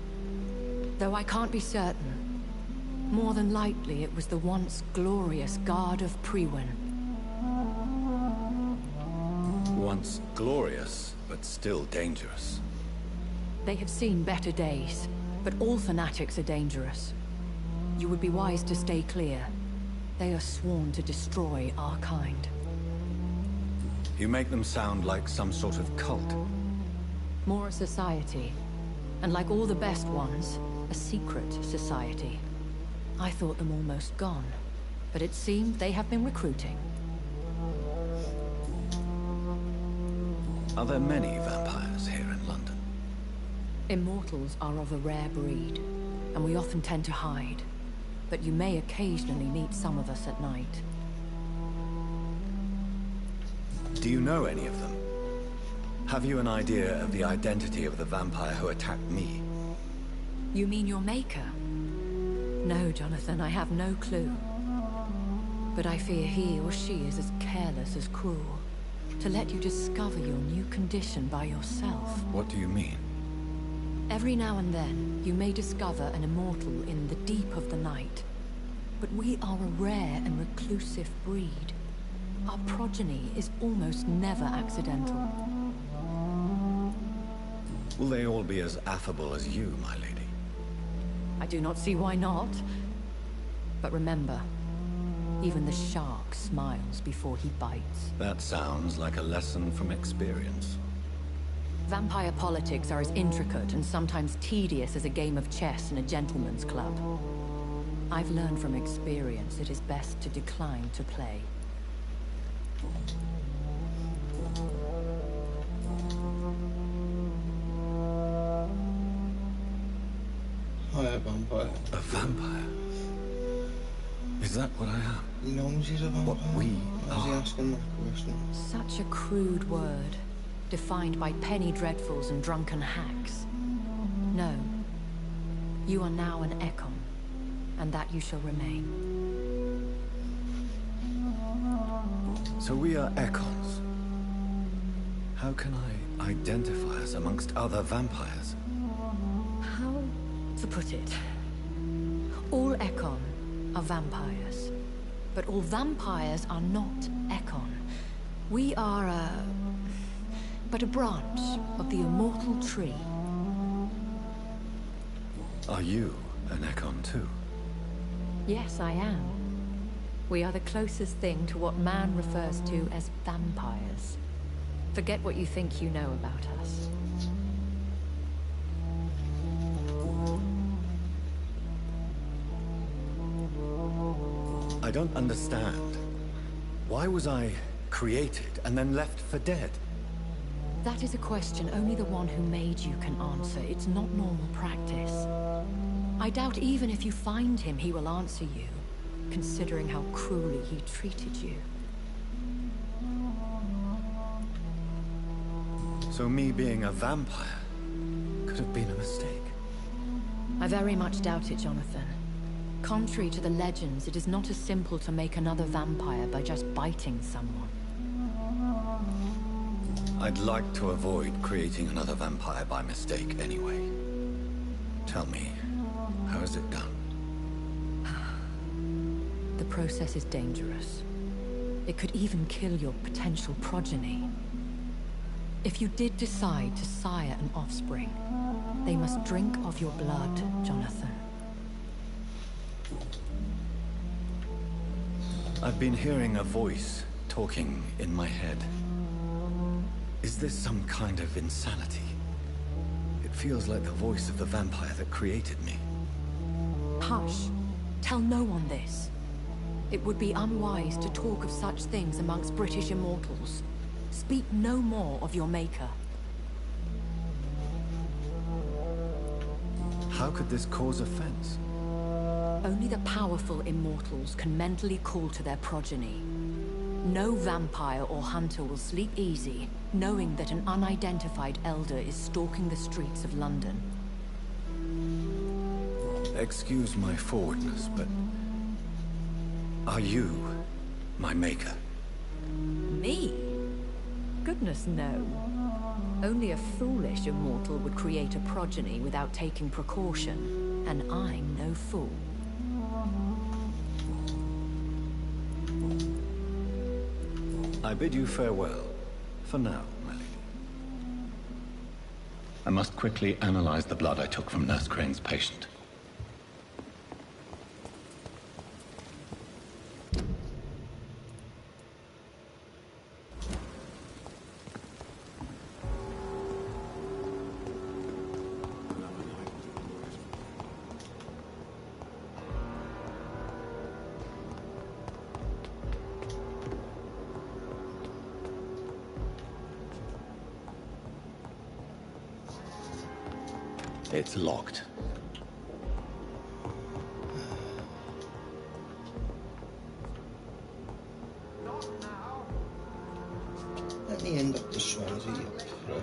Though I can't be certain, more than likely it was the once glorious Guard of Priwen. Once glorious, but still dangerous. They have seen better days, but all fanatics are dangerous. You would be wise to stay clear. They are sworn to destroy our kind. You make them sound like some sort of cult. More a society. And like all the best ones, a secret society. I thought them almost gone, but it seemed they have been recruiting. Are there many vampires here in London? Immortals are of a rare breed, and we often tend to hide. But you may occasionally meet some of us at night. Do you know any of them? Have you an idea of the identity of the vampire who attacked me? You mean your maker? No, Jonathan, I have no clue. But I fear he or she is as careless as cruel. To let you discover your new condition by yourself. What do you mean? Every now and then, you may discover an immortal in the deep of the night. But we are a rare and reclusive breed. Our progeny is almost never accidental. Will they all be as affable as you, my lady? I do not see why not. But remember, even the shark smiles before he bites. That sounds like a lesson from experience. Vampire politics are as intricate and sometimes tedious as a game of chess in a gentleman's club. I've learned from experience it is best to decline to play. I am a vampire. A vampire? Is that what I am? He knows he's a vampire. What we Why is he are. asking that question? Such a crude word, defined by penny dreadfuls and drunken hacks. No. You are now an Ekon, and that you shall remain. So we are Ekons. How can I identify us amongst other vampires? How to put it? All Ekon are vampires. But all vampires are not Ekon. We are but a branch of the immortal tree. Are you an Ekon too? Yes, I am. We are the closest thing to what man refers to as vampires. Forget what you think you know about us. I don't understand. Why was I created and then left for dead? That is a question only the one who made you can answer. It's not normal practice. I doubt even if you find him, he will answer you, considering how cruelly he treated you. So me being a vampire could have been a mistake. I very much doubt it, Jonathan. Contrary to the legends, it is not as simple to make another vampire by just biting someone. I'd like to avoid creating another vampire by mistake anyway. Tell me, how is it done? The process is dangerous. It could even kill your potential progeny. If you did decide to sire an offspring, they must drink of your blood, Jonathan. I've been hearing a voice talking in my head. Is this some kind of insanity? It feels like the voice of the vampire that created me. Hush. Tell no one this. It would be unwise to talk of such things amongst British immortals. Speak no more of your maker. How could this cause offense? Only the powerful immortals can mentally call to their progeny. No vampire or hunter will sleep easy, knowing that an unidentified elder is stalking the streets of London. Excuse my forwardness, but... are you my maker? Me? Goodness, no. Only a foolish immortal would create a progeny without taking precaution, and I'm no fool. I bid you farewell. For now, my lady. I must quickly analyze the blood I took from Nurse Crane's patient. It's locked. Let me end up the Swansea, you prick.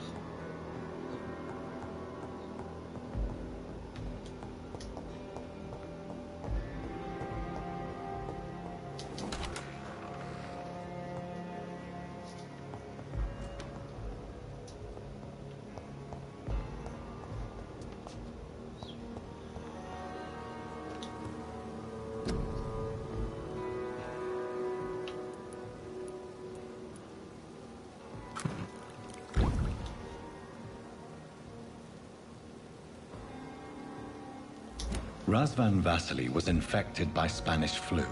Razvan Vasily was infected by Spanish flu,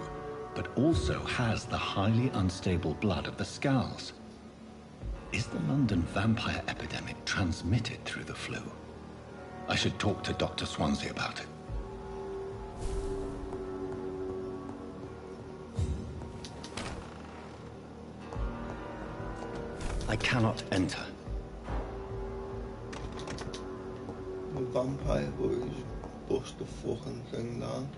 but also has the highly unstable blood of the Scowls. Is the London vampire epidemic transmitted through the flu? I should talk to Dr. Swansea about it. I cannot enter. The vampire boys bust the fucking thing down.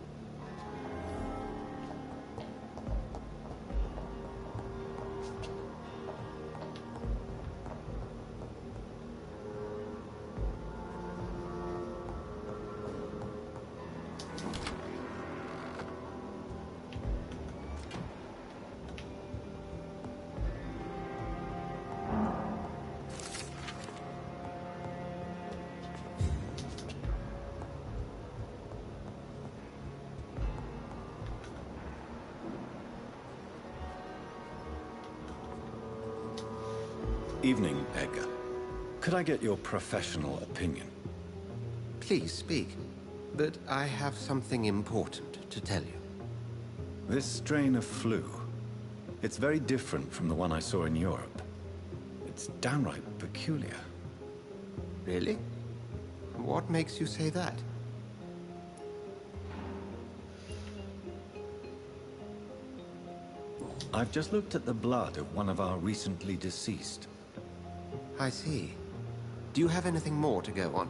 Evening, Edgar. Could I get your professional opinion? Please speak, but I have something important to tell you. This strain of flu, it's very different from the one I saw in Europe. It's downright peculiar. Really? What makes you say that? I've just looked at the blood of one of our recently deceased. I see. Do you have anything more to go on?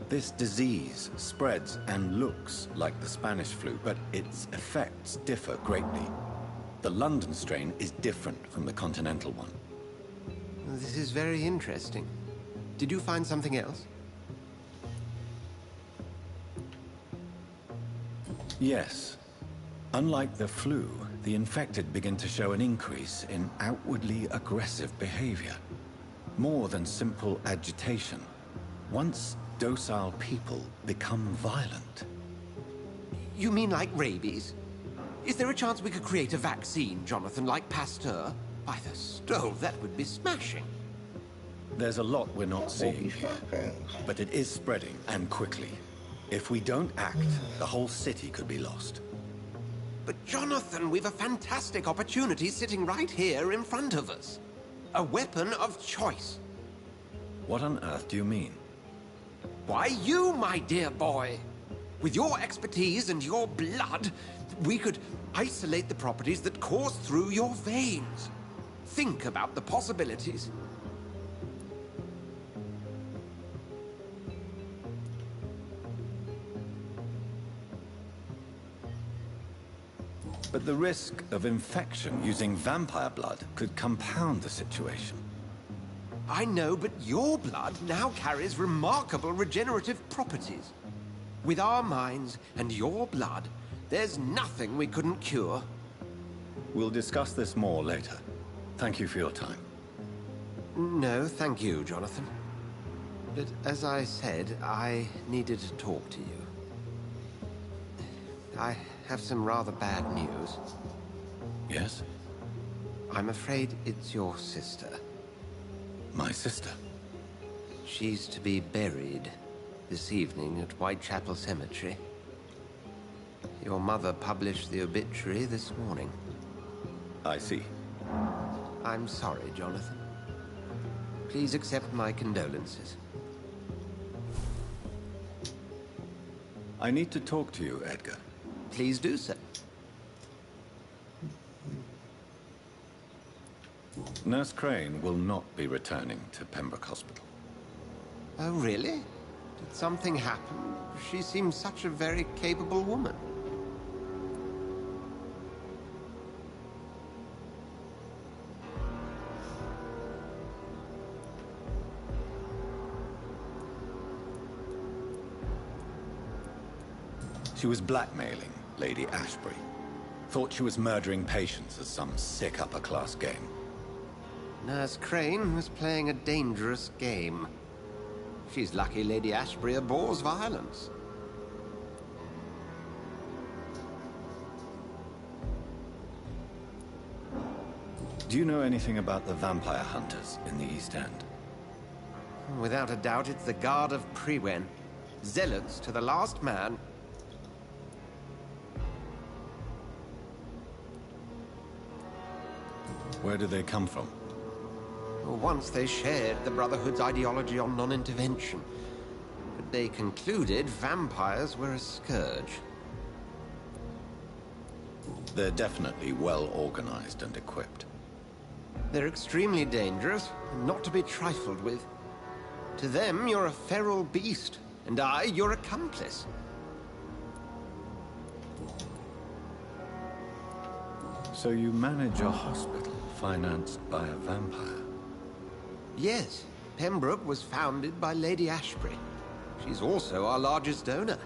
This disease spreads and looks like the Spanish flu, but its effects differ greatly. The London strain is different from the continental one. This is very interesting. Did you find something else? Yes. Unlike the flu, the infected begin to show an increase in outwardly aggressive behavior. More than simple agitation. Once docile people become violent. You mean like rabies? Is there a chance we could create a vaccine, Jonathan, like Pasteur? By the stove, that would be smashing. There's a lot we're not seeing here, but it is spreading, and quickly. If we don't act, the whole city could be lost. But Jonathan, we've a fantastic opportunity sitting right here in front of us. A weapon of choice. What on earth do you mean? Why, you, my dear boy. With your expertise and your blood, we could isolate the properties that course through your veins. Think about the possibilities. But the risk of infection using vampire blood could compound the situation. I know, but your blood now carries remarkable regenerative properties. With our minds and your blood, there's nothing we couldn't cure. We'll discuss this more later. Thank you for your time. No, thank you, Jonathan. But as I said, I needed to talk to you. I have some rather bad news. Yes? I'm afraid it's your sister. My sister? She's to be buried this evening at Whitechapel Cemetery. Your mother published the obituary this morning. I see. I'm sorry, Jonathan. Please accept my condolences. I need to talk to you, Edgar. Please do so. Nurse Crane will not be returning to Pembroke Hospital. Oh, really? Did something happen? She seems such a very capable woman. She was blackmailing Lady Ashbury. Thought she was murdering patients as some sick upper-class game. Nurse Crane was playing a dangerous game. She's lucky Lady Ashbury abhors violence. Do you know anything about the vampire hunters in the East End? Without a doubt, it's the Guard of Priwen. Zealots to the last man. Where do they come from? Once they shared the Brotherhood's ideology on non-intervention, but they concluded vampires were a scourge. They're definitely well organized and equipped. They're extremely dangerous, and not to be trifled with. To them, you're a feral beast, and I, your accomplice. So you manage a hospital financed by a vampire? Yes, Pembroke was founded by Lady Ashbury. She's also our largest donor.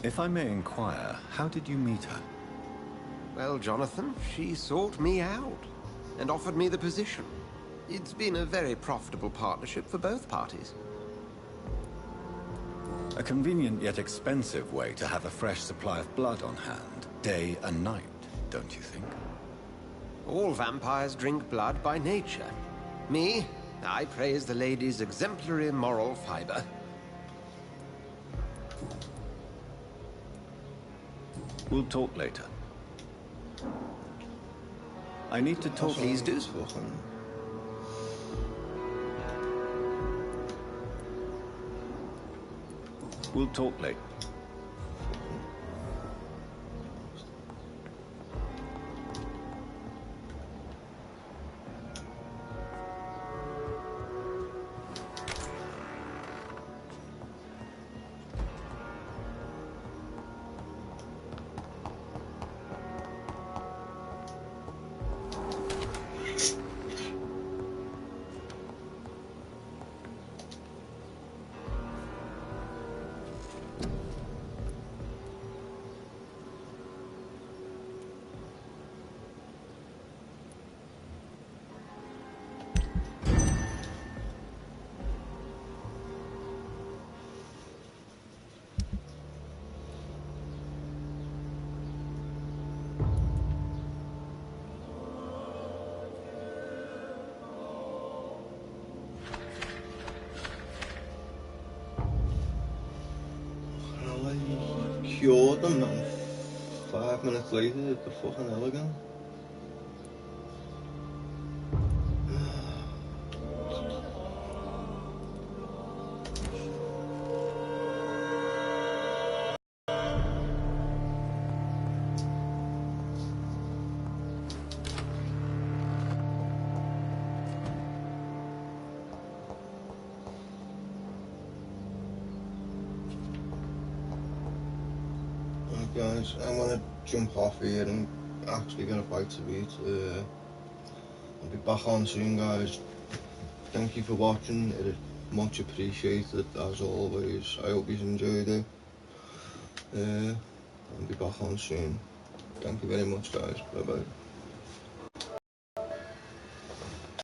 If I may inquire, how did you meet her? Well, Jonathan, she sought me out and offered me the position. It's been a very profitable partnership for both parties. A convenient yet expensive way to have a fresh supply of blood on hand, day and night, don't you think? All vampires drink blood by nature. Me, I praise the lady's exemplary moral fiber. We'll talk later. I need to talk. Please do. We'll talk later. cured them, and 5 minutes later, they're fucking ill again. Right, guys, I'm gonna jump off here and actually get a bite to eat. I'll be back on soon, guys. Thank you for watching. It is much appreciated as always. I hope you enjoyed it. I'll be back on soon. Thank you very much, guys. Bye bye.